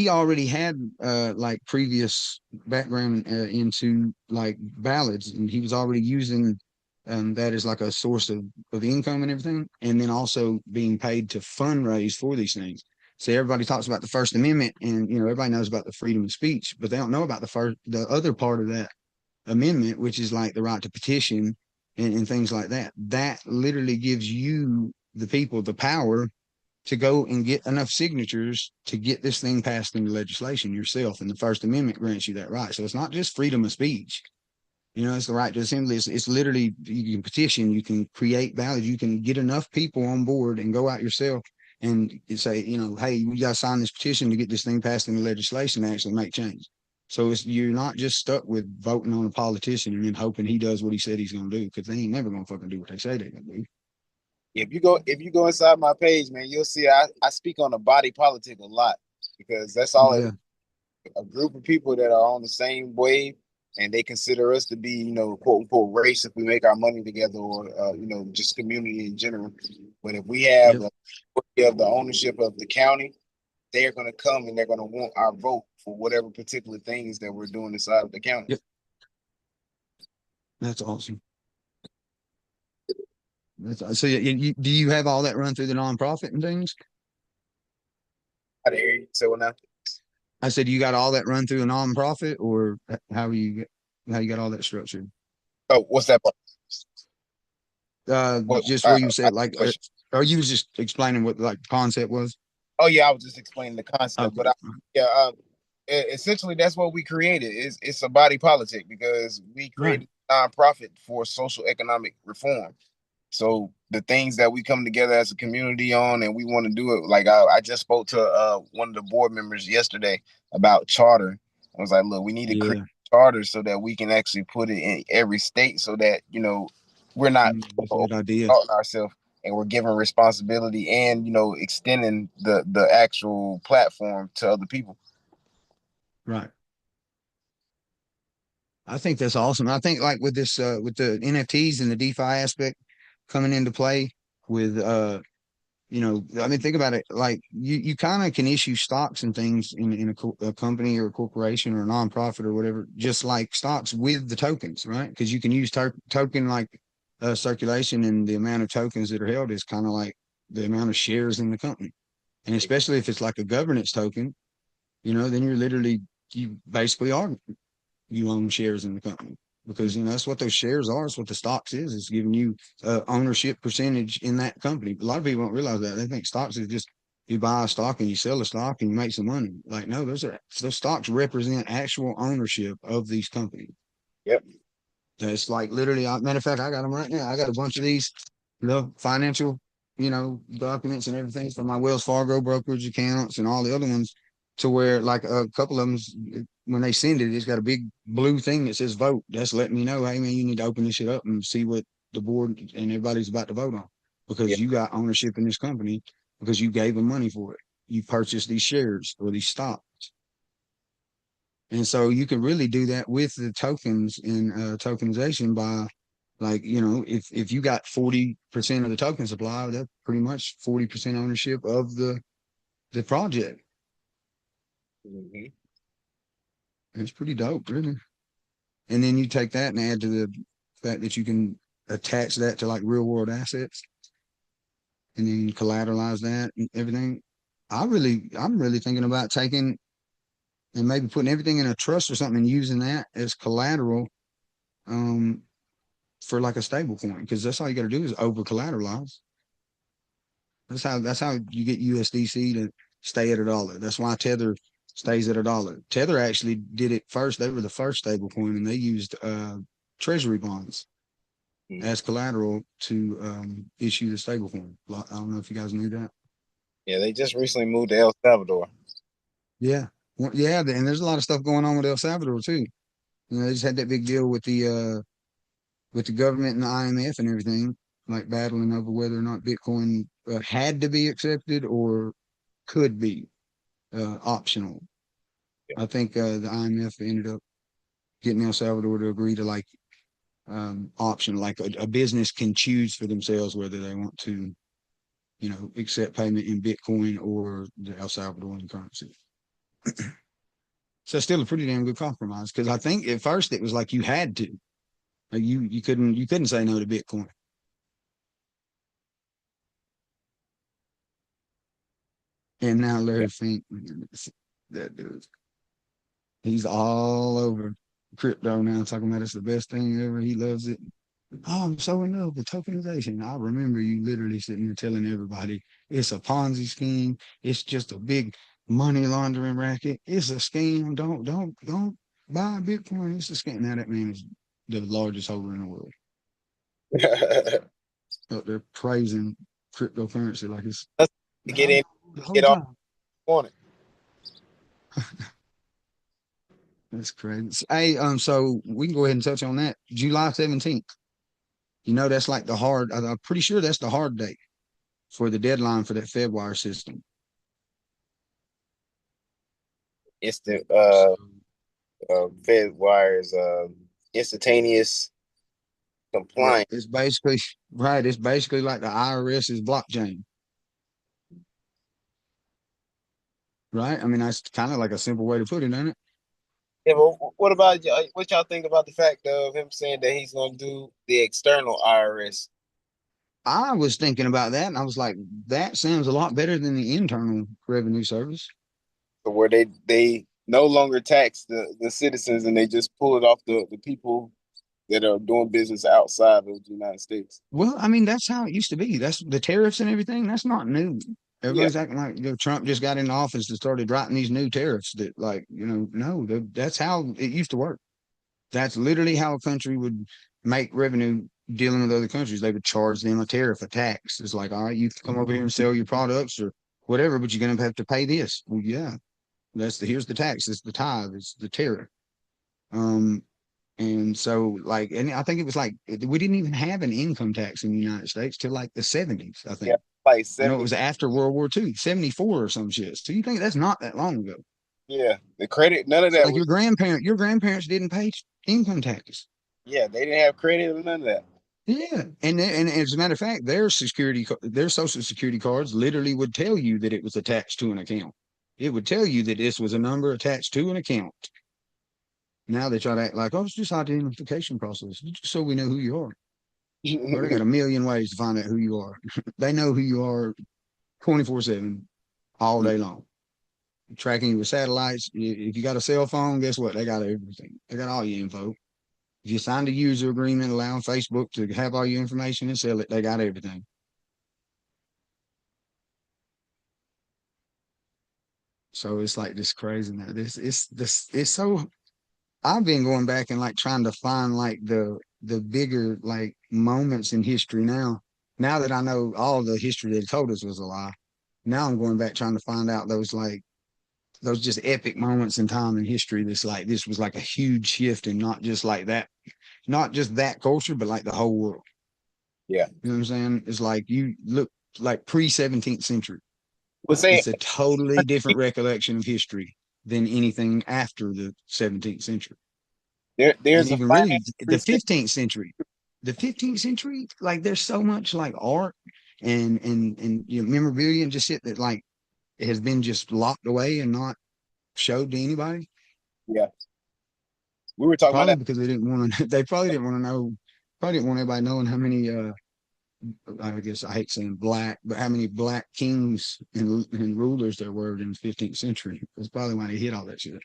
[SPEAKER 1] already had like previous background into like ballads, and he was already using that as like a source of income and everything, and then also being paid to fundraise for these things. So everybody talks about the First Amendment, and everybody knows about the freedom of speech, but they don't know about the other part of that amendment, which is like the right to petition and things like that. That literally gives you, the people, the power to go and get enough signatures to get this thing passed into legislation yourself. And the First Amendment grants you that right. So it's not just freedom of speech. It's the right to assembly. It's literally, you can petition, you can create ballots, you can get enough people on board and go out yourself and say, hey, we got to sign this petition to get this thing passed into legislation to actually make change. So you're not just stuck with voting on a politician and then hoping he does what he said he's going to do, because they ain't never going to fucking do what they say they're going to do.
[SPEAKER 3] If you go inside my page, man, you'll see I speak on the body politic a lot because that's all
[SPEAKER 1] Yeah.
[SPEAKER 3] a group of people that are on the same wave and they consider us to be, quote unquote race if we make our money together or just community in general. But if we have
[SPEAKER 1] Yep.
[SPEAKER 3] the ownership of the county, they're gonna come and they're gonna want our vote for whatever particular things that we're doing inside of the county.
[SPEAKER 1] Yep. That's awesome. So do you have all that run through the nonprofit and things?
[SPEAKER 3] I didn't hear you say what now?
[SPEAKER 1] I said, you got all that run through a nonprofit, or how you got all that structured?
[SPEAKER 3] Oh, what's that part? What,
[SPEAKER 1] Just where you said like,
[SPEAKER 3] question.
[SPEAKER 1] or you was just explaining what like the concept was.
[SPEAKER 3] Oh yeah, I was just explaining the concept,
[SPEAKER 1] Okay.
[SPEAKER 3] but yeah, essentially that's what we created. It's a body politic because we
[SPEAKER 1] Right.
[SPEAKER 3] created a nonprofit for social economic reform. So the things that we come together as a community on, and we want to do it. Like I just spoke to one of the board members yesterday about charter. I was like, look, we need to create
[SPEAKER 1] Yeah.
[SPEAKER 3] charter so that we can actually put it in every state, so that we're not
[SPEAKER 1] That's a good idea.
[SPEAKER 3] ourselves, and we're giving responsibility and extending the actual platform to other people.
[SPEAKER 1] Right. I think that's awesome. I think like with this with the NFTs and the DeFi aspect coming into play with I mean think about it, like you kind of can issue stocks and things in a company or a corporation or a nonprofit or whatever, just like stocks with the tokens, right? Because you can use token like circulation, and the amount of tokens that are held is kind of like the amount of shares in the company. And especially if it's like a governance token, then you basically are you own shares in the company, because that's what those shares are. It's what the stocks is. It's giving you ownership percentage in that company. A lot of people don't realize that. They think stocks is just you buy a stock and you sell a stock and you make some money. Like, no, those stocks represent actual ownership of these companies.
[SPEAKER 3] Yep.
[SPEAKER 1] That's like literally, matter of fact, I got them right now. I got a bunch of these financial documents and everything from my Wells Fargo brokerage accounts and all the other ones, to where like a couple of them, when they send it, it's got a big blue thing that says vote. That's letting me know, hey man, you need to open this shit up and see what the board and everybody's about to vote on,
[SPEAKER 3] Yeah.
[SPEAKER 1] because you got ownership in this company, because you gave them money for it. You purchased these shares or these stocks. And so you can really do that with the tokens in tokenization by, like, if you got 40% of the token supply, that's pretty much 40% ownership of the project.
[SPEAKER 3] Mhm.
[SPEAKER 1] It's pretty dope, really. And then you take that and add to the fact that you can attach that to like real world assets and then collateralize that and everything. I'm really thinking about taking and maybe putting everything in a trust or something and using that as collateral um, for like a stable coin, because that's all you got to do is over collateralize. That's how you get USDC to stay at $1. That's why Tether stays at $1. Tether actually did it first. They were the first stable coin, and they used treasury bonds
[SPEAKER 3] Mhm.
[SPEAKER 1] as collateral to issue the stable coin. I don't know if you guys knew that.
[SPEAKER 3] Yeah, they just recently moved to El Salvador.
[SPEAKER 1] Yeah. Well, yeah, and there's a lot of stuff going on with El Salvador too. They just had that big deal with the government and the IMF and everything, like battling over whether or not Bitcoin had to be accepted or could be optional. I think the IMF ended up getting El Salvador to agree to like option, like a business can choose for themselves whether they want to, accept payment in Bitcoin or the El Salvadorian currency. So still a pretty damn good compromise, because I think at first it was like you had to, like you couldn't say no to Bitcoin. And now
[SPEAKER 3] Yeah.
[SPEAKER 1] Larry Fink, that dude, he's all over crypto now, talking about it's the best thing ever. He loves it. Oh, I'm so in love with tokenization. I remember you literally sitting there telling everybody it's a Ponzi scheme. It's just a big money laundering racket. It's a scam. Don't buy Bitcoin. It's a scam. Now that man is the largest holder in the world. Up there praising cryptocurrency like it's
[SPEAKER 3] To get in,
[SPEAKER 1] the whole
[SPEAKER 3] get off
[SPEAKER 1] time.
[SPEAKER 3] on it.
[SPEAKER 1] That's crazy. Hey, so we can go ahead and touch on that. July 17th. That's like the hard. I'm pretty sure that's the hard date for the deadline for that Fedwire system.
[SPEAKER 3] It's the
[SPEAKER 1] So,
[SPEAKER 3] Fed wires instantaneous
[SPEAKER 1] yeah,
[SPEAKER 3] compliance.
[SPEAKER 1] it's basically right. It's basically like the IRS's blockchain, right? I mean, that's kind of like a simple way to put it, isn't it?
[SPEAKER 3] Yeah, but what about what y'all think about the fact of him saying that he's going to do the external IRS,
[SPEAKER 1] I was thinking about that, and I was like, that sounds a lot better than the internal revenue service.
[SPEAKER 3] where they no longer tax the citizens and they just pull it off the people that are doing business outside of the United States?
[SPEAKER 1] Well, I mean, that's how it used to be. That's the tariffs and everything. That's not new. Everybody's acting like Trump just got in office and started writing these new tariffs that, like, no, that's how it used to work. That's literally how a country would make revenue dealing with other countries. They would charge them a tariff, a tax. It's like, all right, you can come over here and sell your products or whatever, but you're going to have to pay this. Well, yeah, here's the tax. It's the tithe. It's the tariff. Um, and so, like, and I think it was like we didn't even have an income tax in the United States till like the 70s, I
[SPEAKER 3] Yeah,
[SPEAKER 1] think.
[SPEAKER 3] like
[SPEAKER 1] I know it
[SPEAKER 3] 70.
[SPEAKER 1] was after World War II, 74 or some shit. So you think that's not that long ago?
[SPEAKER 3] Yeah, the credit, none of
[SPEAKER 1] So
[SPEAKER 3] that
[SPEAKER 1] like
[SPEAKER 3] was.
[SPEAKER 1] your grandparents didn't pay income tax.
[SPEAKER 3] Yeah, they didn't have credit or none of that.
[SPEAKER 1] Yeah, and as a matter of fact, their social security cards literally would tell you that it was attached to an account. It would tell you that this was a number attached to an account. Now they try to act like, oh, it's just identification process, just so we know who you are. Well, they got a million ways to find out who you are. They know who you are 24/7, all day long. Tracking you with satellites. If you got a cell phone, guess what? They got everything. They got all your info. If you signed a user agreement allowing Facebook to have all your information and sell it, they got everything. So it's like this crazy now. It's so I've been going back and like trying to find like the bigger like moments in history now. Now that I know all the history they told us was a lie. Now I'm going back trying to find out those just epic moments in time in history that's like this was like a huge shift and not just like that, not just that culture, but like the whole world.
[SPEAKER 3] Yeah.
[SPEAKER 1] You know what I'm saying? It's like you look like pre-17th century.
[SPEAKER 3] Well, say
[SPEAKER 1] It's a totally different recollection of history than anything after the 17th century. And
[SPEAKER 3] there's a
[SPEAKER 1] even really
[SPEAKER 3] finance
[SPEAKER 1] the
[SPEAKER 3] precinct.
[SPEAKER 1] 15th century. The 15th century, like there's so much like art and memorabilia and just shit that like it has been just locked away and not showed to anybody.
[SPEAKER 3] Yeah, we were talking about
[SPEAKER 1] Probably
[SPEAKER 3] that.
[SPEAKER 1] because they didn't want to. They probably didn't want to know. Probably didn't want everybody knowing how many. I guess I hate saying black, but how many black kings and rulers there were in the 15th century. That's probably why they hid all that shit.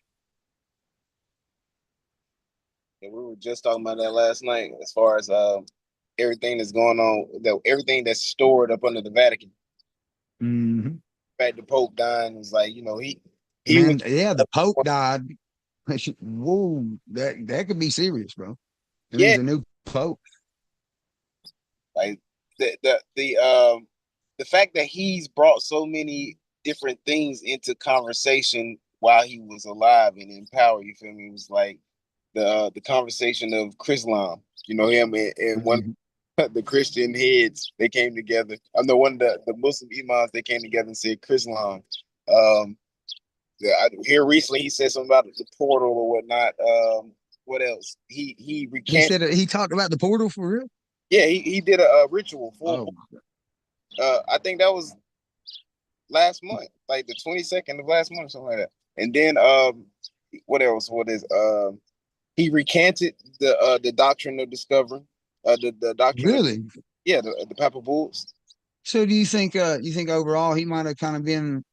[SPEAKER 3] And we were just talking about that last night as far as everything that's going on, everything that's stored up under the Vatican.
[SPEAKER 1] Mm-hmm.
[SPEAKER 3] In fact, the Pope dying was like, he was
[SPEAKER 1] Man, yeah, the Pope died. Whoa, that could be serious, bro. That
[SPEAKER 3] yeah,
[SPEAKER 1] means a new Pope.
[SPEAKER 3] like the fact that he's brought so many different things into conversation while he was alive and in power. You feel me? It was like the conversation of Chrislam. Him and one
[SPEAKER 1] Mhm.
[SPEAKER 3] the Christian heads, they came together. I know one of the Muslim imams, they came together and said Chrislam. Here recently he said something about the portal or whatnot. What else? He
[SPEAKER 1] He
[SPEAKER 3] recanted.
[SPEAKER 1] said he talked about the portal for real.
[SPEAKER 3] Yeah, he did a ritual for.
[SPEAKER 1] Oh,
[SPEAKER 3] I think that was last month, like the 22nd of last month or something like that. And then what else? What is he recanted the doctrine of discovery, the doctrine of
[SPEAKER 1] really?
[SPEAKER 3] the Papa Bulls.
[SPEAKER 1] So do you think overall he might have kind of been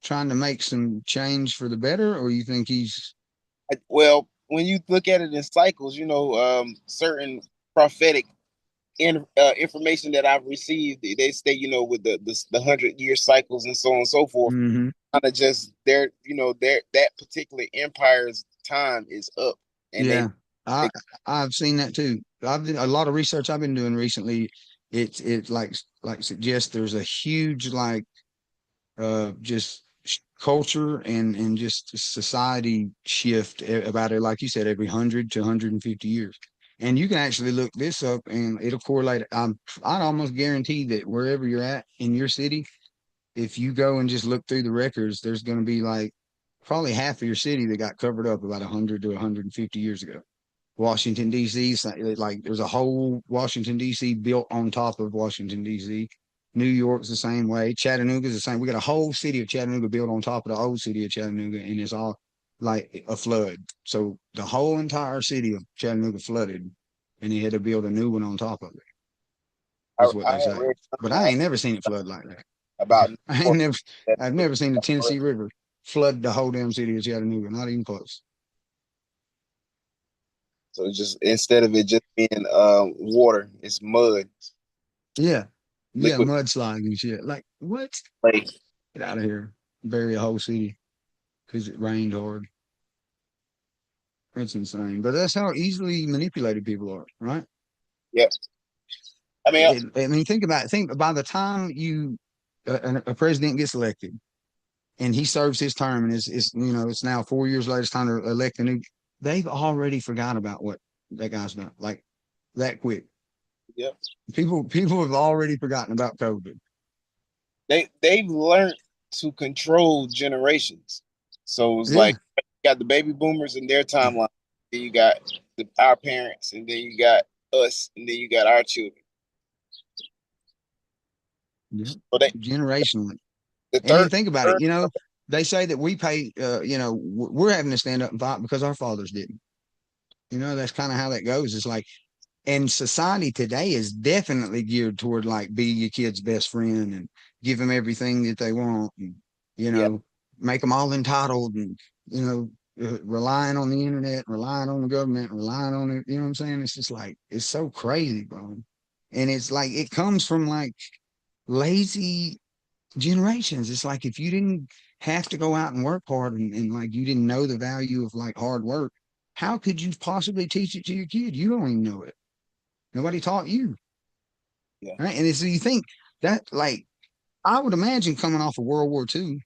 [SPEAKER 1] trying to make some change for the better, or you think he's
[SPEAKER 3] Well, when you look at it in cycles, certain prophetic information that I've received, they stay, with the 100-year cycles and so on and so forth.
[SPEAKER 1] mm-hmm.
[SPEAKER 3] Kind of just their that particular empire's time is up, and
[SPEAKER 1] Yeah,
[SPEAKER 3] they
[SPEAKER 1] I've seen that too. I've done a lot of research I've been doing recently. It like suggests there's a huge like just culture and just society shift about it, like you said, every 100 to 150 years. And you can actually look this up and it'll correlate. I'd almost guarantee that wherever you're at in your city, if you go and just look through the records, there's going to be like probably half of your city that got covered up about 100 to 150 years ago. Washington D.C. Like there's a whole Washington D.C. built on top of Washington D.C. New York's the same way. Chattanooga's the same. We got a whole city of Chattanooga built on top of the old city of Chattanooga, and it's all like a flood. So the whole entire city of Chattanooga flooded, and he had to build a new one on top of it.
[SPEAKER 3] I,
[SPEAKER 1] Is what
[SPEAKER 3] I
[SPEAKER 1] they
[SPEAKER 3] had
[SPEAKER 1] say.
[SPEAKER 3] read
[SPEAKER 1] But
[SPEAKER 3] something
[SPEAKER 1] I ain't never seen it flood like that.
[SPEAKER 3] about
[SPEAKER 1] I ain't
[SPEAKER 3] Newport
[SPEAKER 1] never.
[SPEAKER 3] that
[SPEAKER 1] I've never seen the Tennessee River flood the whole damn city of Chattanooga. Not even close.
[SPEAKER 3] so it's just instead of it just being water, it's mud.
[SPEAKER 1] Yeah. Yeah,
[SPEAKER 3] liquid
[SPEAKER 1] mudslide and shit. Like, what?
[SPEAKER 3] clay.
[SPEAKER 1] Get out of here. Bury a whole city because it rained hard. That's insane. But that's how easily manipulated people are, right?
[SPEAKER 3] Yep. I mean,
[SPEAKER 1] I mean, think about it. Think by the time a president gets elected and he serves his term and it's now 4 years later, it's time to elect a new, they've already forgot about what that guy's done. Like that quick.
[SPEAKER 3] yep.
[SPEAKER 1] People have already forgotten about COVID.
[SPEAKER 3] They've learned to control generations. So it's
[SPEAKER 1] Yeah.
[SPEAKER 3] like you got the baby boomers in their timeline, then you got our parents, and then you got us, and then you got our children.
[SPEAKER 1] Yeah.
[SPEAKER 3] So they
[SPEAKER 1] Generationally.
[SPEAKER 3] the
[SPEAKER 1] And then
[SPEAKER 3] third,
[SPEAKER 1] think about it,
[SPEAKER 3] third
[SPEAKER 1] they say that we pay, we're having to stand up and fight because our fathers didn't. That's kind of how that goes. It's like, and society today is definitely geared toward like be your kid's best friend and give them everything that they want and, you
[SPEAKER 3] yeah,
[SPEAKER 1] know, make them all entitled and, relying on the internet, relying on the government, relying on it. You know what I'm saying? It's just like, it's so crazy, bro. And it's like, it comes from like lazy generations. It's like if you didn't have to go out and work hard and like you didn't know the value of like hard work, how could you possibly teach it to your kid? You don't even know it. Nobody taught you.
[SPEAKER 3] yeah.
[SPEAKER 1] Right. And so you think that like I would imagine coming off of World War II, you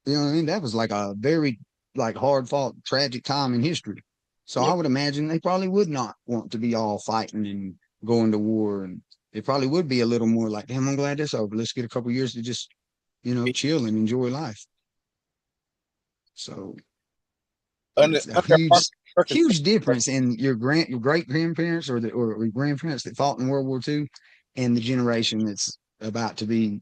[SPEAKER 1] know what I mean? That was like a very like hard fought, tragic time in history. So I
[SPEAKER 3] Yep.
[SPEAKER 1] would imagine they probably would not want to be all fighting and going to war. And it probably would be a little more like, damn, I'm glad that's over. Let's get a couple years to just, chill and enjoy life. So
[SPEAKER 3] Under
[SPEAKER 1] it's a
[SPEAKER 3] under our
[SPEAKER 1] huge
[SPEAKER 3] circumstances, right?
[SPEAKER 1] difference in your great grandparents or grandparents that fought in World War II and the generation that's about to be,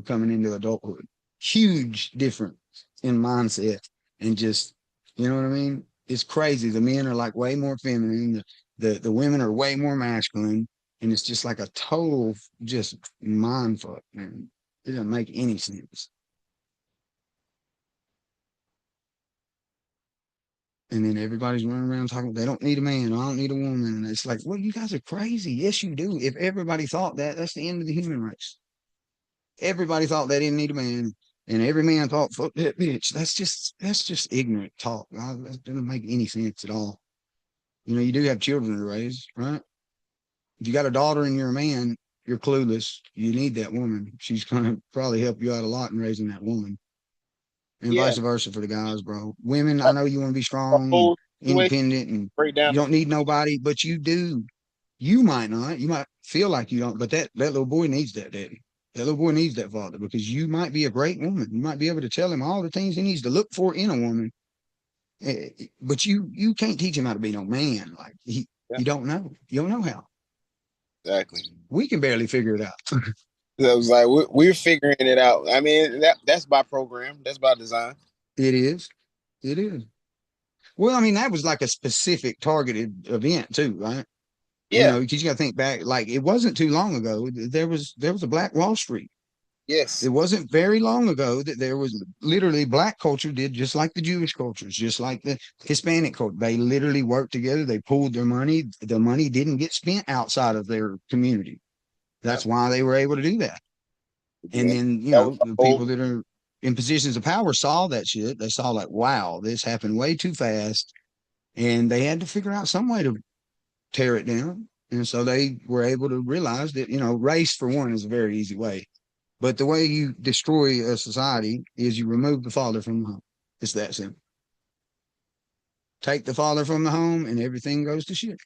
[SPEAKER 1] coming into adulthood. Huge difference in mindset and just, you know what I mean? It's crazy. The men are like way more feminine. The women are way more masculine. And it's just like a total just mind fuck, man. It doesn't make any sense. And then everybody's running around talking, they don't need a man, I don't need a woman. And it's like, well, you guys are crazy. Yes, you do. If everybody thought that, that's the end of the human race. Everybody thought they didn't need a man. And every man thought, fuck that bitch. That's just ignorant talk. That doesn't make any sense at all. You do have children to raise, right? If you got a daughter and you're a man, you're clueless. You need that woman. She's gonna probably help you out a lot in raising that woman. And
[SPEAKER 3] Yeah,
[SPEAKER 1] vice versa for the guys, bro. Women, I know you want to be
[SPEAKER 3] the
[SPEAKER 1] strong and
[SPEAKER 3] whole situation
[SPEAKER 1] independent and
[SPEAKER 3] break
[SPEAKER 1] you
[SPEAKER 3] down.
[SPEAKER 1] don't need nobody, but you do. You might not. You might feel like you don't, but that little boy needs that daddy. That little boy needs that father because you might be a great woman. You might be able to tell him all the things he needs to look for in a woman. But you can't teach him how to be no man. Like
[SPEAKER 3] Yeah,
[SPEAKER 1] you don't know. You don't know how.
[SPEAKER 3] exactly.
[SPEAKER 1] We can barely figure it out.
[SPEAKER 3] So it was like we're figuring it out. I mean, that's by program. That's by design.
[SPEAKER 1] It is. It is. Well, I mean, that was like a specific targeted event too, right?
[SPEAKER 3] Yeah.
[SPEAKER 1] Because you got to think back, like it wasn't too long ago. There was a Black Wall Street. It
[SPEAKER 3] Yes.
[SPEAKER 1] wasn't very long ago that there was literally black culture did just like the Jewish cultures, just like the Hispanic culture. They literally worked together. They pooled their money. The money didn't get spent outside of their community.
[SPEAKER 3] Yep.
[SPEAKER 1] That's why they were able to do that. And
[SPEAKER 3] And
[SPEAKER 1] then,
[SPEAKER 3] that was the
[SPEAKER 1] the people
[SPEAKER 3] whole.
[SPEAKER 1] that are in positions of power saw that shit. They saw like, wow, this happened way too fast. And they had to figure out some way to tear it down. And so they were able to realize that, race for one is a very easy way. But the way you destroy a society is you remove the father from the home. It's that simple. Take the father from the home and everything goes to shit.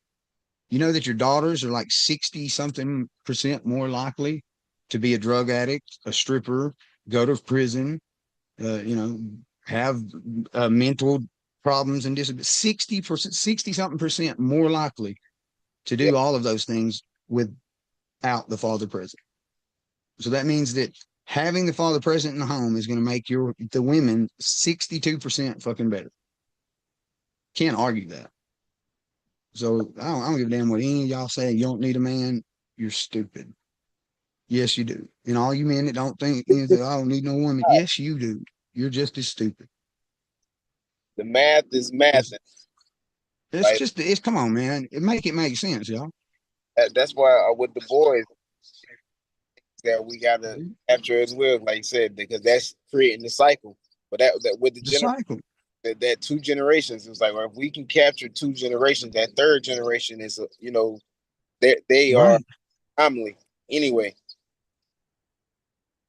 [SPEAKER 1] You know that your daughters are like 60 something percent more likely to be a drug addict, a stripper, go to prison, have mental problems and disabilities. 60%, 60 something percent more likely to
[SPEAKER 3] Yeah.
[SPEAKER 1] do all of those things without the father present. So that means that having the father present in the home is going to make the women 62% fucking better. Can't argue that. So I don't give a damn what any of y'all say. You don't need a man. You're stupid. Yes, you do. And all you men that don't think I don't need no woman. Yes, you do. You're just as stupid.
[SPEAKER 3] The math is math.
[SPEAKER 1] It's, it's
[SPEAKER 3] Like
[SPEAKER 1] just it's come on, man. It make sense, y'all.
[SPEAKER 3] that's why with the boys, that we gotta capture as well, like you said, because that's creating the cycle. But that with the
[SPEAKER 1] The cycle.
[SPEAKER 3] that two generations, it's like, well, if we can capture two generations, that third generation is, they are
[SPEAKER 1] Right.
[SPEAKER 3] family anyway.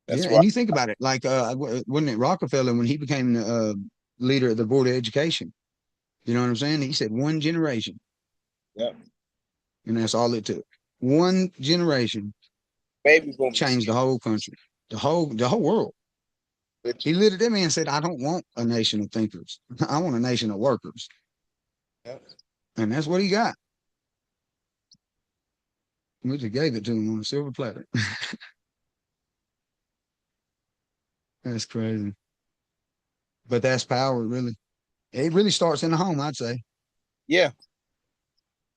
[SPEAKER 1] Yeah.
[SPEAKER 3] That's why.
[SPEAKER 1] And you think about it, like, wasn't it Rockefeller when he became the leader of the Board of Education? You know what I'm saying? He said one generation,
[SPEAKER 3] Yeah,
[SPEAKER 1] and that's all it took. One generation
[SPEAKER 3] baby boomers.
[SPEAKER 1] changed the whole country, the whole world. He literally, that man said, I don't want a nation of thinkers. I want a nation of workers.
[SPEAKER 3] Yeah.
[SPEAKER 1] And that's what he got. We just gave it to him on a silver platter. That's crazy. But that's power, really. It really starts in the home, I'd say.
[SPEAKER 3] Yeah.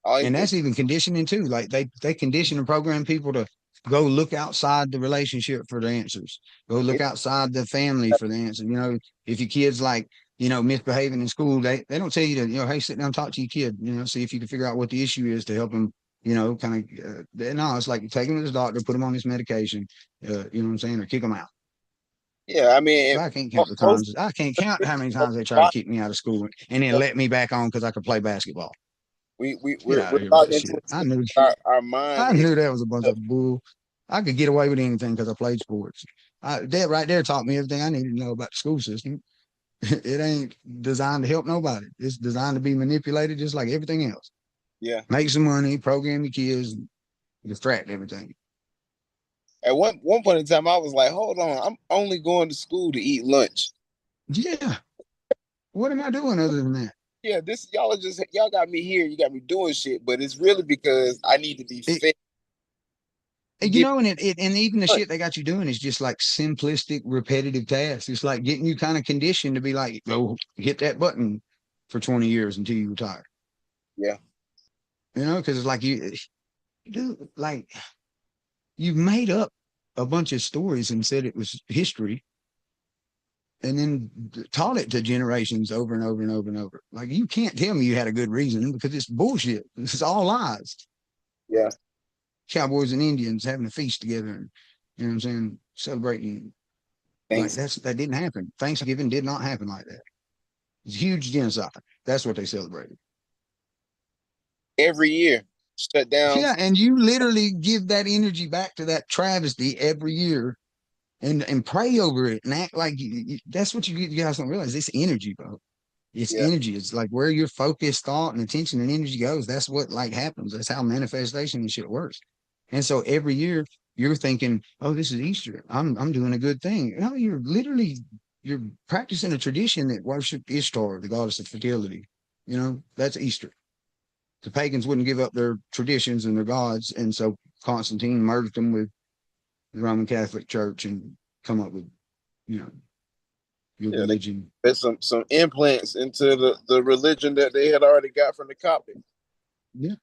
[SPEAKER 1] And that's even conditioning too. Like they condition and program people to go look outside the relationship for the answers. Go look outside the family for the answer. You know, if your kid's like, misbehaving in school, they don't tell you to, hey, sit down and talk to your kid, see if you can figure out what the issue is to help them, kind of, no, it's like take him to the doctor, put him on this medication, you know what I'm saying, or kick him out.
[SPEAKER 3] Yeah, I mean,
[SPEAKER 1] I can't count the times. I can't count how many times they try to keep me out of school and then let me back on because I could play basketball. Get out of here with that shit.
[SPEAKER 3] Our mind.
[SPEAKER 1] I knew that was a bunch of bull. I could get away with anything because I played sports. That right there taught me everything I needed to know about the school system. It ain't designed to help nobody. It's designed to be manipulated just like everything else.
[SPEAKER 3] Yeah.
[SPEAKER 1] Make some money, program your kids, distract everything.
[SPEAKER 3] At one point in time, I was like, hold on, I'm only going to school to eat lunch.
[SPEAKER 1] Yeah. What am I doing other than that?
[SPEAKER 3] Yeah, y'all got me here, you got me doing shit, but it's really because I need to be fit.
[SPEAKER 1] And even the shit they got you doing is just like simplistic, repetitive tasks. It's like getting you kind of conditioned to be like, go hit that button for 20 years until you retire.
[SPEAKER 3] Yeah.
[SPEAKER 1] Because it's like you've made up a bunch of stories and said it was history and then taught it to generations over and over and over and over. Like, you can't tell me you had a good reason because it's bullshit. It's all lies.
[SPEAKER 3] Yeah.
[SPEAKER 1] Cowboys and Indians having a feast together and, you know what I'm saying, celebrating. Like, that didn't happen. Thanksgiving did not happen like that. It's huge genocide. That's what they celebrated.
[SPEAKER 3] Every year. Shut down.
[SPEAKER 1] Yeah, and you literally give that energy back to that travesty every year and pray over it and act like that's what you guys don't realize. It's energy, bro. It's energy. It's like where your focused thought and attention and energy goes. That's what like happens. That's how manifestation and shit works. And so every year you're thinking, oh, this is Easter. I'm doing a good thing. No, you're practicing a tradition that worshiped Ishtar, the goddess of fertility. That's Easter. The pagans wouldn't give up their traditions and their gods, and so Constantine merged them with the Roman Catholic Church and come up with, your religion.
[SPEAKER 3] There's some implants into the religion that they had already got from the Coptic.
[SPEAKER 1] Yeah.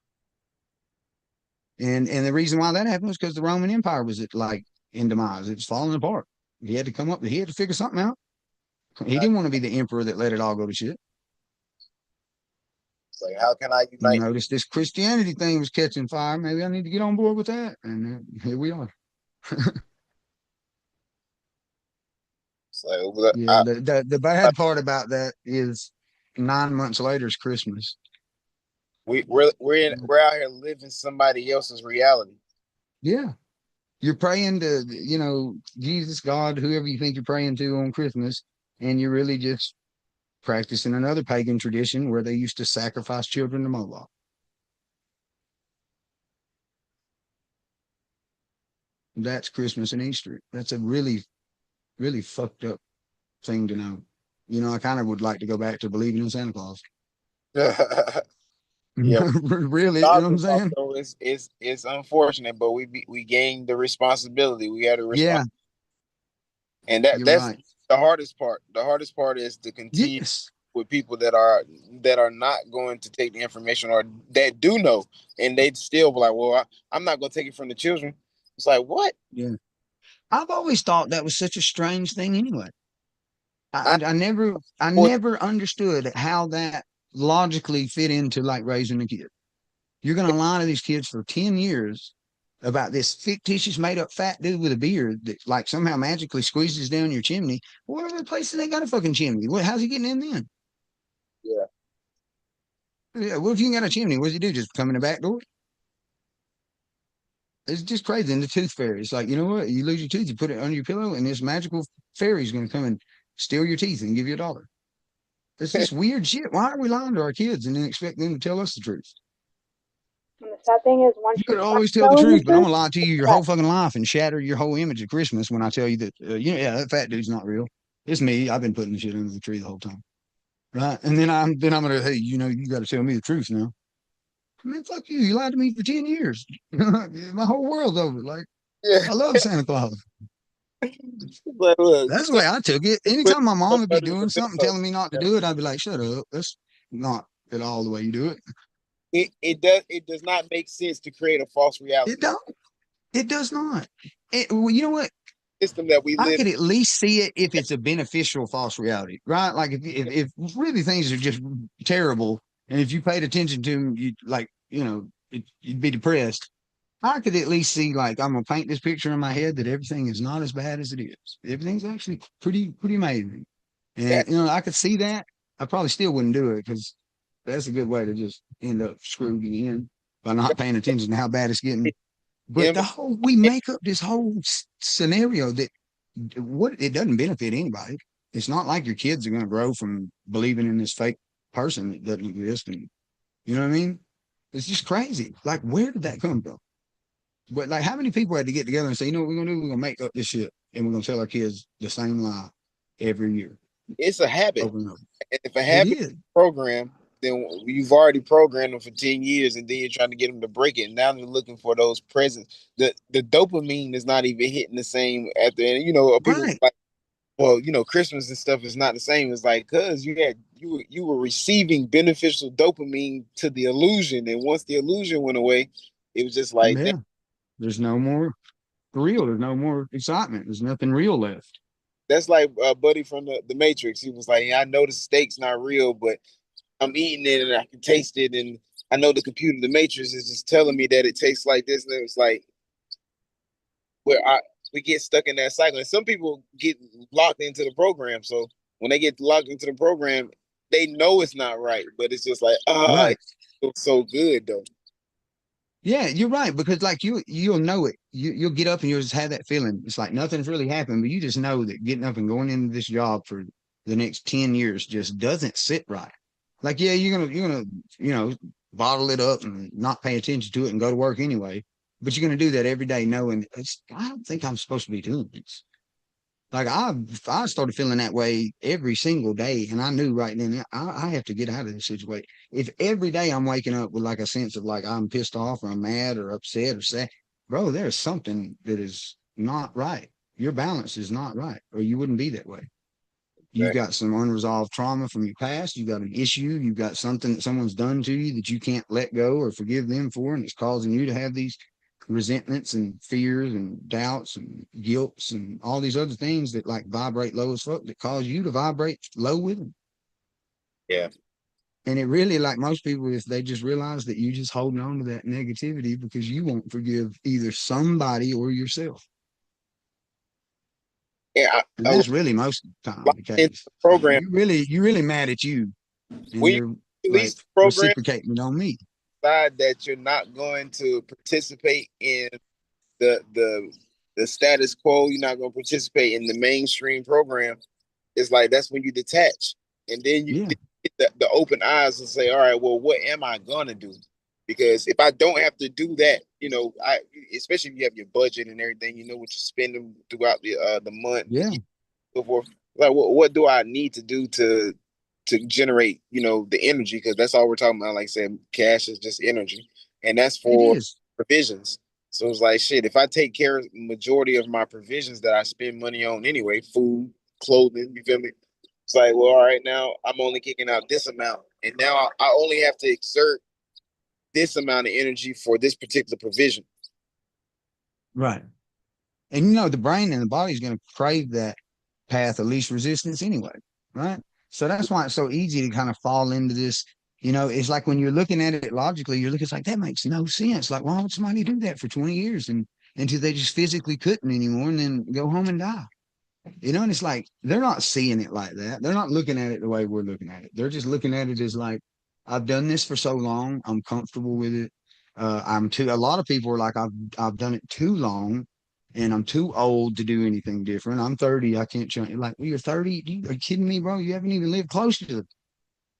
[SPEAKER 1] And the reason why that happened was because the Roman Empire was in demise. It was falling apart. He had to figure something out. He didn't want to be the emperor that let it all go to shit.
[SPEAKER 3] It's like, how can I unite?
[SPEAKER 1] You notice this Christianity thing was catching fire. Maybe I need to get on board with that. And here we are. The bad part about that is 9 months later is Christmas.
[SPEAKER 3] We're out here living somebody else's reality.
[SPEAKER 1] Yeah. You're praying to, Jesus, God, whoever you think you're praying to on Christmas, and you're really just practicing another pagan tradition where they used to sacrifice children to Moloch. That's Christmas and Easter. That's a really, really fucked up thing to know. I kind of would like to go back to believing in Santa Claus.
[SPEAKER 3] Yeah,
[SPEAKER 1] really, you know what I'm saying?
[SPEAKER 3] It's unfortunate, but we gained the responsibility. We had a responsibility, and that's right. The hardest part. The hardest part is to continue with people that are not going to take the information or that do know, and they still be like, "Well, I'm not going to take it from the children." It's like, what?
[SPEAKER 1] Yeah, I've always thought that was such a strange thing. Anyway, I never understood how that logically fit into like raising a kid. You're going to lie to these kids for 10 years about this fictitious made up fat dude with a beard that like somehow magically squeezes down your chimney. What other places they got a fucking chimney? How's he getting in then?
[SPEAKER 3] Yeah.
[SPEAKER 1] Yeah, what if you ain't got a chimney? What does he do? Just come in the back door? It's just crazy. And the tooth fairy, it's like, you know what? You lose your tooth, you put it under your pillow, and this magical fairy is going to come and steal your teeth and give you $1. It's just weird shit. Why are we lying to our kids and then expect them to tell us the truth?
[SPEAKER 4] And the sad thing is, once
[SPEAKER 1] You
[SPEAKER 4] you
[SPEAKER 1] could
[SPEAKER 4] start
[SPEAKER 1] always tell the
[SPEAKER 4] telling the
[SPEAKER 1] truth, but I'm
[SPEAKER 4] truth,
[SPEAKER 1] gonna lie to you your
[SPEAKER 4] yeah,
[SPEAKER 1] whole fucking life and shatter your whole image of Christmas when I tell you that, yeah, that fat dude's not real. It's me. I've been putting the shit under the tree the whole time, right? And then I'm gonna, hey, you got to tell me the truth now. I mean, fuck you. You lied to me for 10 years. My whole world's over. Like,
[SPEAKER 3] Yeah.
[SPEAKER 1] I love Santa Claus.
[SPEAKER 3] But look,
[SPEAKER 1] That's the way I took it.
[SPEAKER 3] put
[SPEAKER 1] Anytime my mom would be
[SPEAKER 3] under the
[SPEAKER 1] doing something,
[SPEAKER 3] pillow.
[SPEAKER 1] telling me not to do it, I'd be like, shut up. That's not at all the way you do it.
[SPEAKER 3] It does not make sense to create a false
[SPEAKER 1] It
[SPEAKER 3] reality
[SPEAKER 1] don't. It does not. Well, you know what?
[SPEAKER 3] system that we
[SPEAKER 1] I
[SPEAKER 3] live
[SPEAKER 1] could at least see it if it's a beneficial false reality, right? Like if really things are just terrible, and if you paid attention to them, you like, you'd be depressed. I could at least see like I'm gonna paint this picture in my head that everything is not as bad as it is. Everything's actually pretty amazing,
[SPEAKER 3] in.
[SPEAKER 1] and I could see that. I probably still wouldn't do it because that's a good way to just end up screwed again by not paying attention to how bad it's getting. But
[SPEAKER 3] Yeah,
[SPEAKER 1] we make up this whole scenario that what it doesn't benefit anybody. It's not like your kids are going to grow from believing in this fake person that doesn't exist. And you know what I mean? It's just crazy. Like, where did that come from? But like, how many people had to get together and say, you know what we're going to do? We're going to make up this shit and we're going to tell our kids the same lie every year
[SPEAKER 3] it's a habit.
[SPEAKER 1] over and over.
[SPEAKER 3] And if a
[SPEAKER 1] It
[SPEAKER 3] habit
[SPEAKER 1] is.
[SPEAKER 3] program, then you've already programmed them for 10 years and then you're trying to get them to break it. And now they're looking for those presents. The dopamine is not even hitting the same at the end. People
[SPEAKER 1] Right.
[SPEAKER 3] like, well, Christmas and stuff is not the same. It's like, cause you were receiving beneficial dopamine to the illusion. And once the illusion went away, it was just like,
[SPEAKER 1] Yeah. There's no more real. There's no more excitement. There's nothing real left.
[SPEAKER 3] that's like Buddy from the Matrix. He was like, yeah, I know the steak's not real, but I'm eating it and I can taste it, and I know the computer, the Matrix, is just telling me that it tastes like this, and it's like where we get stuck in that cycle. And some people get locked into the program, so when they get locked into the program, they know it's not right, but it's just like it
[SPEAKER 1] Right.
[SPEAKER 3] feels so good though.
[SPEAKER 1] Yeah, you're right because like you'll know it. You'll get up and you'll just have that feeling. It's like nothing's really happened, but you just know that getting up and going into this job for the next 10 years just doesn't sit right. Like, yeah, you're gonna, bottle it up and not pay attention to it and go to work anyway. But you're gonna do that every day, knowing I don't think I'm supposed to be doing this. Like I started feeling that way every single day, and I knew right then I have to get out of this situation. If every day I'm waking up with like a sense of like I'm pissed off or I'm mad or upset or sad, bro, there's something that is not right. Your balance is not right, or you wouldn't be that way. You've
[SPEAKER 3] Right?
[SPEAKER 1] got some unresolved trauma from your past. You've got an issue. You've got something that someone's done to you that you can't let go or forgive them for, and it's causing you to have these resentments and fears and doubts and guilts and all these other things that like vibrate low as fuck that cause you to vibrate low with them.
[SPEAKER 3] Yeah,
[SPEAKER 1] And it really, like most people, if they just realize that you just holding on to that negativity because you won't forgive either somebody or yourself.
[SPEAKER 3] yeah.
[SPEAKER 1] And
[SPEAKER 3] I was
[SPEAKER 1] that's really most of the time the
[SPEAKER 3] locked into
[SPEAKER 1] case.
[SPEAKER 3] the
[SPEAKER 1] Like
[SPEAKER 3] program.
[SPEAKER 1] you really mad at you and
[SPEAKER 3] When you
[SPEAKER 1] you're
[SPEAKER 3] release
[SPEAKER 1] like
[SPEAKER 3] the program,
[SPEAKER 1] reciprocating it on me.
[SPEAKER 3] decide that you're not going to participate in the the the status quo. You're not going to participate in the mainstream program. It's like that's when you detach, and then you
[SPEAKER 1] Yeah.
[SPEAKER 3] get the open eyes and say, "All right, well, what am I gonna do?" Because if I don't have to do that, I especially if you have your budget and everything, you know what you're spending throughout the month, the
[SPEAKER 1] Yeah.
[SPEAKER 3] year, so forth. Like, what do I need to do to generate, the energy? Because that's all we're talking about. Like I said, cash is just energy, and that's
[SPEAKER 1] It
[SPEAKER 3] for
[SPEAKER 1] is.
[SPEAKER 3] provisions. So it's like shit. If I take care of the majority of my provisions that I spend money on anyway, food, clothing, you feel me? It's like, well, all right, now I'm only kicking out this amount, and now I only have to exert this amount of energy for this particular provision.
[SPEAKER 1] Right. And the brain and the body is going to crave that path of least resistance anyway. Right. So that's why it's so easy to kind of fall into this You know, it's like when you're looking at it logically, you're looking, it's like, that makes no sense. Like, why would somebody do that for 20 years and until they just physically couldn't anymore and then go home and die? You know, and it's like they're not seeing it like that. They're not looking at it the way we're looking at it. They're just looking at it as like, I've done this for so long, I'm comfortable with it. A lot of people are like, I've done it too long and I'm too old to do anything different. I'm 30, I can't change. Like, well, you're 30? Are you kidding me, bro? You haven't even lived close to it.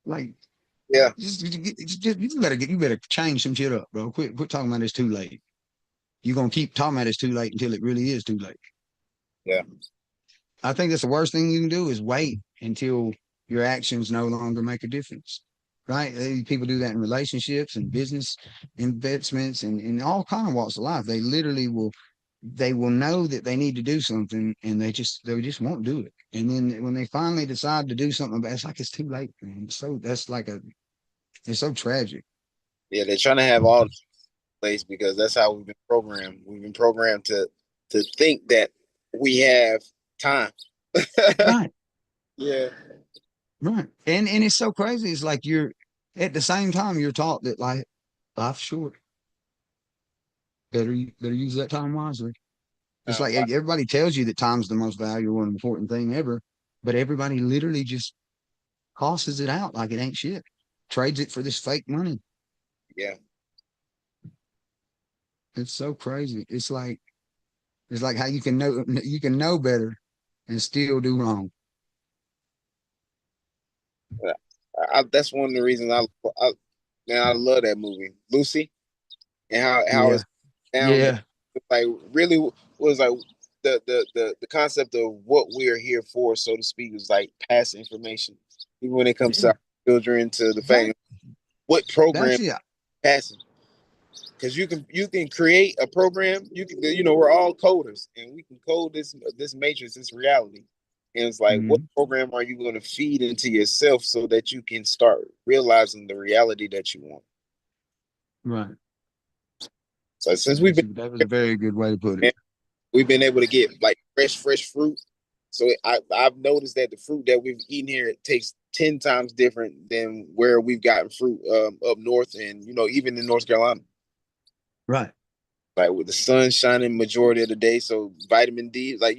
[SPEAKER 1] Like,
[SPEAKER 3] Yeah.
[SPEAKER 1] you better change some shit up, bro. Quit talking about it's too late. You're gonna keep talking about it's too late until it really is too late.
[SPEAKER 3] Yeah.
[SPEAKER 1] I think that's the worst thing you can do is wait until your actions no longer make a difference. Right? People do that in relationships and business investments and in all kind of walks of life. They will know that they need to do something and they just won't do it. And then when they finally decide to do something about it, it's like it's too late, man. So it's so tragic.
[SPEAKER 3] Yeah, they're trying to have all the place because that's how we've been programmed. We've been programmed to think that we have time.
[SPEAKER 1] Right.
[SPEAKER 3] Yeah.
[SPEAKER 1] Right. And it's so crazy. It's like you're at the same time you're taught that like life's short. Better use that time wisely. It's like everybody tells you that time's the most valuable and important thing ever, but everybody literally just tosses it out like it ain't shit. Trades it for this fake money.
[SPEAKER 3] Yeah.
[SPEAKER 1] It's so crazy. It's like how you can know better and still do wrong.
[SPEAKER 3] That's one of the reasons I love that movie, Lucy, and how
[SPEAKER 1] Yeah.
[SPEAKER 3] it's down
[SPEAKER 1] Yeah.
[SPEAKER 3] like really was like the concept of what we are here for, so to speak, is like pass information, even when it comes to
[SPEAKER 1] Yeah.
[SPEAKER 3] our children, to the
[SPEAKER 1] That,
[SPEAKER 3] fact what program
[SPEAKER 1] that's it.
[SPEAKER 3] passing. Because you can create a program. We're all coders, and we can code this matrix, this reality. And it's like, what
[SPEAKER 1] Mhm.
[SPEAKER 3] program are you going to feed into yourself so that you can start realizing the reality that you want?
[SPEAKER 1] Right.
[SPEAKER 3] So since we've been
[SPEAKER 1] That was a very good way to put it.
[SPEAKER 3] we've been able to get like fresh fruit. So I've noticed that the fruit that we've eaten here, it tastes 10 times different than where we've gotten fruit up north, and even in North Carolina.
[SPEAKER 1] Right.
[SPEAKER 3] Like with the sun shining majority of the day, so vitamin D, like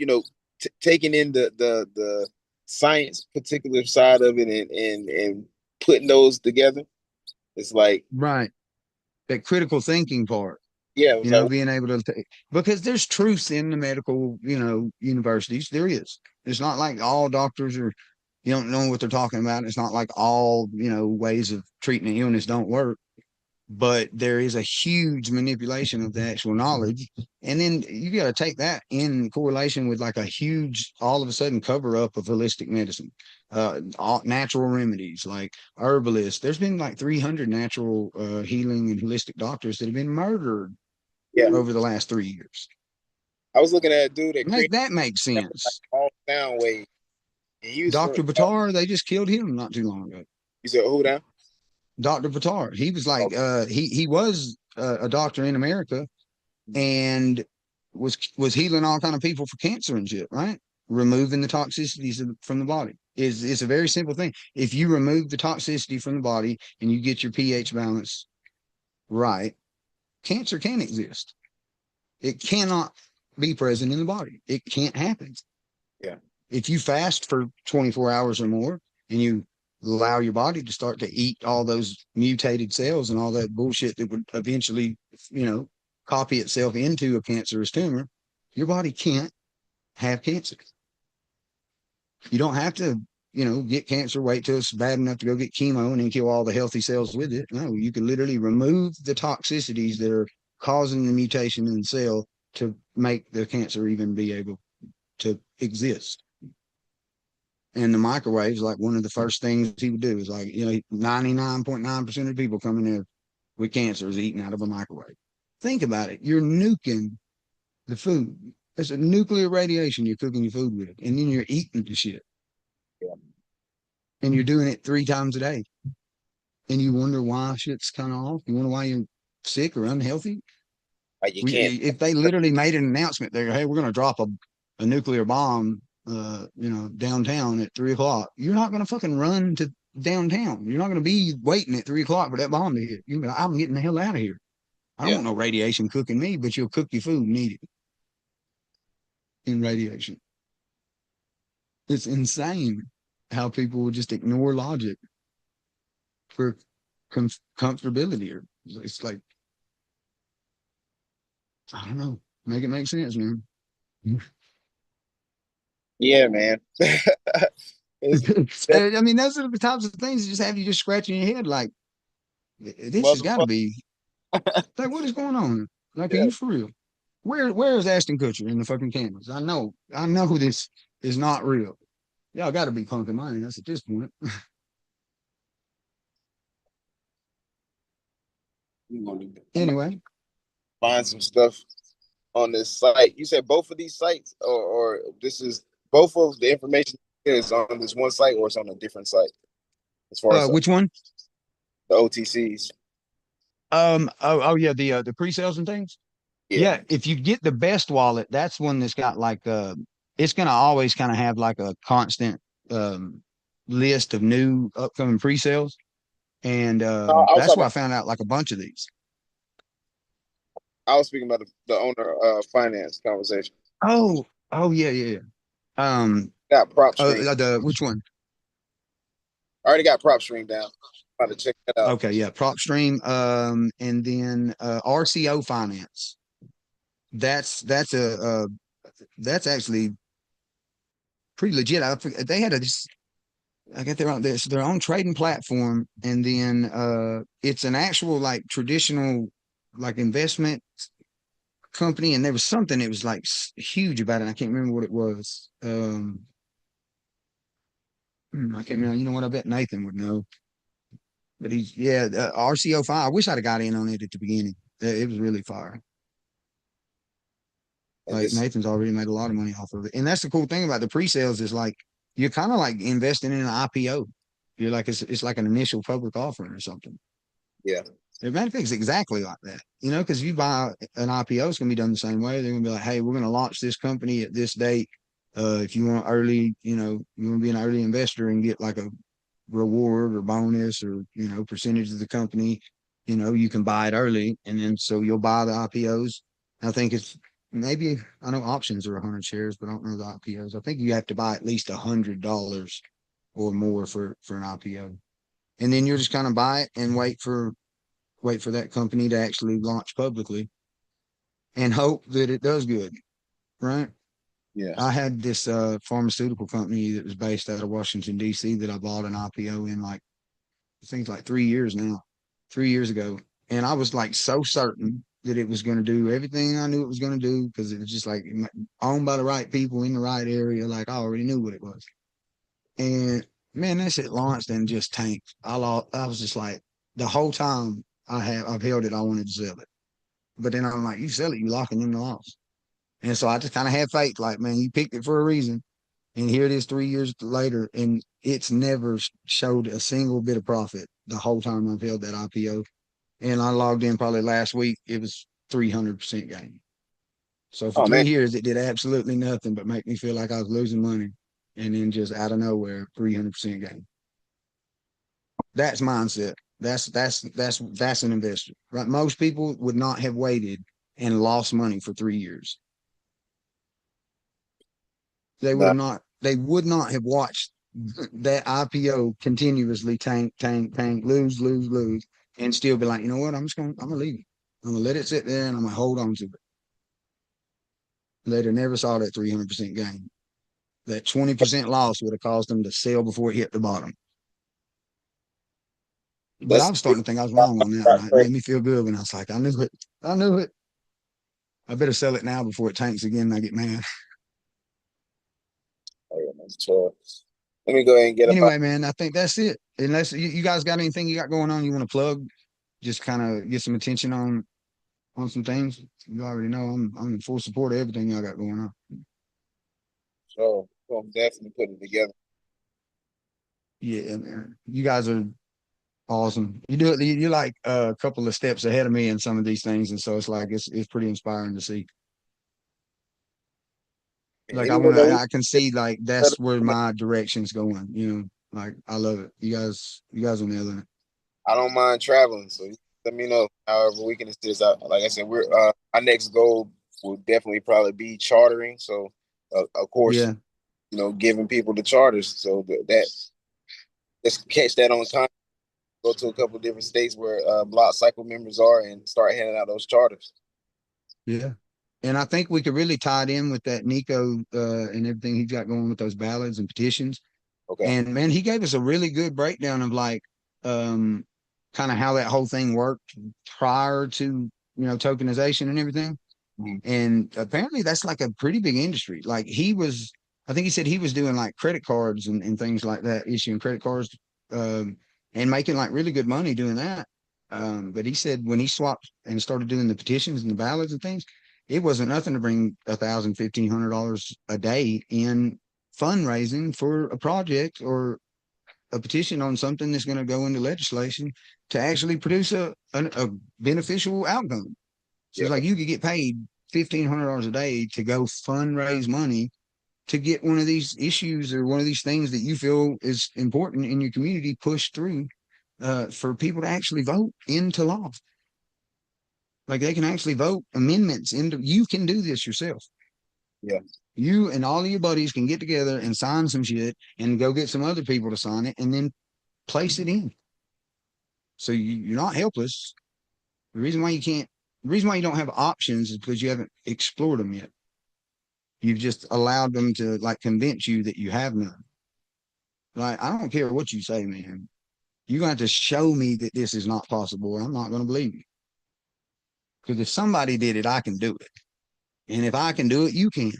[SPEAKER 3] taking in the science particular side of it and putting those together, it's like,
[SPEAKER 1] Right. That critical thinking part.
[SPEAKER 3] yeah, it was like,
[SPEAKER 1] Being able to take, because there's truth in the medical, universities. There is. It's not like all doctors are, you don't know what they're talking about. It's not like all, ways of treating an illness don't work, but there is a huge manipulation of the actual knowledge. And then you got to take that in correlation with like a huge, all of a sudden cover up of holistic medicine, all natural remedies like herbalists. There's been like 300 natural healing and holistic doctors that have been murdered
[SPEAKER 3] yeah.
[SPEAKER 1] over the last 3 years.
[SPEAKER 3] I was looking at a dude that
[SPEAKER 1] Make
[SPEAKER 3] created
[SPEAKER 1] that make
[SPEAKER 3] like
[SPEAKER 1] sense.
[SPEAKER 3] all sound waves, and he was from.
[SPEAKER 1] Dr. Batar, they just killed him not too long ago.
[SPEAKER 3] You said who now?
[SPEAKER 1] Dr. Batar, he was like,
[SPEAKER 3] Oh,
[SPEAKER 1] he was a doctor in America and was healing all kind of people for cancer and shit, right? Removing the toxicities from the body is a very simple thing. If you remove the toxicity from the body and you get your pH balance right, cancer can exist. It cannot be present in the body. It can't happen.
[SPEAKER 3] yeah,
[SPEAKER 1] If you fast for 24 hours or more and you allow your body to start to eat all those mutated cells and all that bullshit that would eventually, copy itself into a cancerous tumor, your body can't have cancer. You don't have to, get cancer, wait till it's bad enough to go get chemo and then kill all the healthy cells with it. No, you can literally remove the toxicities that are causing the mutation in the cell to make the cancer even be able to exist. And the microwave is like one of the first things he would do is like, 99.9% of people coming in with cancer is eating out of a microwave. Think about it. You're nuking the food. It's a nuclear radiation you're cooking your food with, and then you're eating the shit.
[SPEAKER 3] yeah.
[SPEAKER 1] And you're doing it 3 times a day. And you wonder why shit's kind of off. You wonder why you're sick or unhealthy.
[SPEAKER 3] Like you can't.
[SPEAKER 1] If they literally made an announcement, they go, hey, we're going to drop a nuclear bomb, downtown at 3 o'clock, you're not going to fucking run to downtown. You're not going to be waiting at 3 o'clock for that bomb to hit. You're like, I'm getting the hell out of here. I don't
[SPEAKER 3] Yeah.
[SPEAKER 1] want no radiation cooking me, but you'll cook your food needed in radiation. It's insane how people will just ignore logic for comfortability. Or it's like, I don't know, make it make sense, man.
[SPEAKER 3] Yeah, man. It's
[SPEAKER 1] I mean, those are the types of things that just have you just scratching your head like, this has got to
[SPEAKER 3] motherfucker.
[SPEAKER 1] be like, what is going on? Like, are
[SPEAKER 3] Yeah.
[SPEAKER 1] you for real? Where is Ashton Kutcher in the fucking cameras? I know this is not real. Y'all got to be punking mine. That's at this point.
[SPEAKER 3] I'm gonna
[SPEAKER 1] Anyway,
[SPEAKER 3] find some stuff on this site. You said both of these sites, or this is both of the information is on this one site, or it's on a different site as far as
[SPEAKER 1] which one?
[SPEAKER 3] the OTCs.
[SPEAKER 1] Oh yeah, the pre-sales and things.
[SPEAKER 3] Yeah.
[SPEAKER 1] Yeah, if you get the best wallet, that's one that's got like it's gonna always kind of have like a constant um list of new upcoming pre-sales. And
[SPEAKER 3] I was
[SPEAKER 1] that's
[SPEAKER 3] talking
[SPEAKER 1] why I
[SPEAKER 3] about.
[SPEAKER 1] found out like a bunch of these.
[SPEAKER 3] I was speaking about the owner finance conversation.
[SPEAKER 1] Oh yeah, yeah. Um
[SPEAKER 3] Got prop stream.
[SPEAKER 1] the which one?
[SPEAKER 3] I already got prop stream down. About to check that out.
[SPEAKER 1] Okay, yeah, PropStream, and then RCO Finance. That's actually pretty legit. They had I got their own trading platform, and then it's an actual like traditional like investment company, and there was something that was like huge about it. I can't remember what it was. I can't remember. You know what? I bet Nathan would know. But he's RCO Fire. I wish I'd have got in on it at the beginning. It was really fire.
[SPEAKER 3] And
[SPEAKER 1] Like
[SPEAKER 3] this,
[SPEAKER 1] Nathan's already made a lot of money off of it, and that's the cool thing about the pre-sales is like you're kind of like investing in an IPO. You're like it's like an initial public offering or something.
[SPEAKER 3] yeah.
[SPEAKER 1] It benefits exactly like that, because if you buy an IPO, it's gonna be done the same way. They're gonna be like, hey, we're gonna launch this company at this date. If you want early, you want to be an early investor and get like a reward or bonus or percentage of the company, you can buy it early, and then so you'll buy the IPOs. I think it's maybe I know options are 100 shares, but I don't know the IPOs. I think you have to buy at least $100 or more for an IPO, and then you'll just kind of buy it and wait for that company to actually launch publicly and hope that it does good, right?
[SPEAKER 3] Yeah.
[SPEAKER 1] I had this pharmaceutical company that was based out of Washington, D.C. that I bought an IPO in like, I think like 3 years now, 3 years ago. And I was like so certain that it was going to do everything I knew it was going to do because it was just like owned by the right people in the right area. Like I already knew what it was. And man, that shit launched and just tanked. I was just like, the whole time I've held it, I wanted to sell it. But then I'm like, you sell it, you locking in the loss. And so I just kind of had faith, like, man, you picked it for a reason. And here it is 3 years later, and it's never showed a single bit of profit the whole time I've held that IPO. And I logged in probably last week, it was 300% gain. So for
[SPEAKER 3] Oh
[SPEAKER 1] three
[SPEAKER 3] man.
[SPEAKER 1] years, it did absolutely nothing but make me feel like I was losing money. And then just out of nowhere, 300% gain. That's mindset. That's an investor, right? Most people would not have waited and lost money for 3 years.
[SPEAKER 3] Nah.
[SPEAKER 1] They would not have watched that IPO continuously tank, lose, and still be like, you know what? I'm gonna leave it. I'm gonna let it sit there and I'm gonna hold on to it. They'd have never saw that 300% gain. That 20% loss would have caused them to sell before it hit the bottom. But I
[SPEAKER 3] That's
[SPEAKER 1] was starting to think I was wrong on that one. It made me feel good when I was like, I knew it. I knew it. I better sell it now before it tanks again and I get mad.
[SPEAKER 3] Oh, yeah, that's 12. Let me go ahead and get up.
[SPEAKER 1] Anyway, man, I think that's it. Unless you guys got anything you got going on you want to plug, just kind of get some attention on some things. You already know I'm in full support of everything y'all got going on.
[SPEAKER 3] So I'm definitely putting it together.
[SPEAKER 1] Yeah, man. You guys are awesome. You do it. You're like a couple of steps ahead of me in some of these things, and so it's like it's pretty inspiring to see. Like
[SPEAKER 3] Anyway, man,
[SPEAKER 1] I can see like that's where my direction's going. Like, I love it. You guys are nailing it.
[SPEAKER 3] I don't mind traveling, so let me know however we can assist. Like I said, we're our next goal will definitely probably be chartering. So, of course,
[SPEAKER 1] Yeah.
[SPEAKER 3] giving people the charters so that let's catch that on time. Go to a couple of different states where block cycle members are and start handing out those charters.
[SPEAKER 1] Yeah. And I think we could really tie it in with that Nico and everything he's got going with those ballads and petitions.
[SPEAKER 3] Okay.
[SPEAKER 1] And man, he gave us a really good breakdown of like um kind of how that whole thing worked prior to, tokenization and everything.
[SPEAKER 3] Mhm.
[SPEAKER 1] And apparently that's like a pretty big industry. Like I think he said he was doing like credit cards and things like that, issuing credit cards um and making like really good money doing that. But he said when he swapped and started doing the petitions and the ballots and things, it wasn't nothing to bring $1,000, $1,500 a day in fundraising for a project or a petition on something that's going to go into legislation to actually produce a beneficial outcome. So
[SPEAKER 3] Yeah.
[SPEAKER 1] it's like you could get paid $1,500 a day to go fundraise money to get one of these issues or one of these things that you feel is important in your community pushed through for people to actually vote into law. Like they can actually vote amendments into. You can do this yourself.
[SPEAKER 3] Yeah.
[SPEAKER 1] You and all of your buddies can get together and sign some shit and go get some other people to sign it and then place it in. So you're not helpless. The reason why you don't have options is because you haven't explored them yet. You've just allowed them to like convince you that you have none. Like, I don't care what you say, man. You're going to have to show me that this is not possible, or I'm not going to believe you. Because if somebody did it, I can do it. And if I can do it, you can.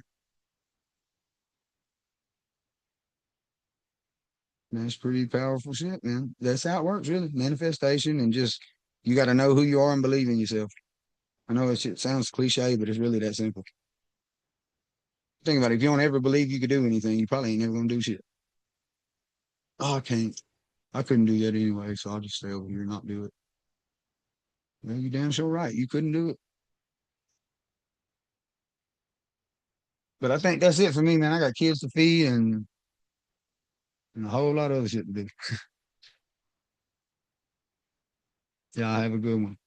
[SPEAKER 1] And that's pretty powerful shit, man. That's how it works, really. Manifestation and just, you got to know who you are and believe in yourself. I know it sounds cliche, but it's really that simple. Think about it. If you don't ever believe you could do anything, you probably ain't never going to do shit. Oh, I can't. I couldn't do that anyway, so I'll just stay over here and not do it. Well, you damn sure right. You couldn't do it. But I think that's it for me, man. I got kids to feed and a whole lot of other shit to do. Yeah, I have a good one.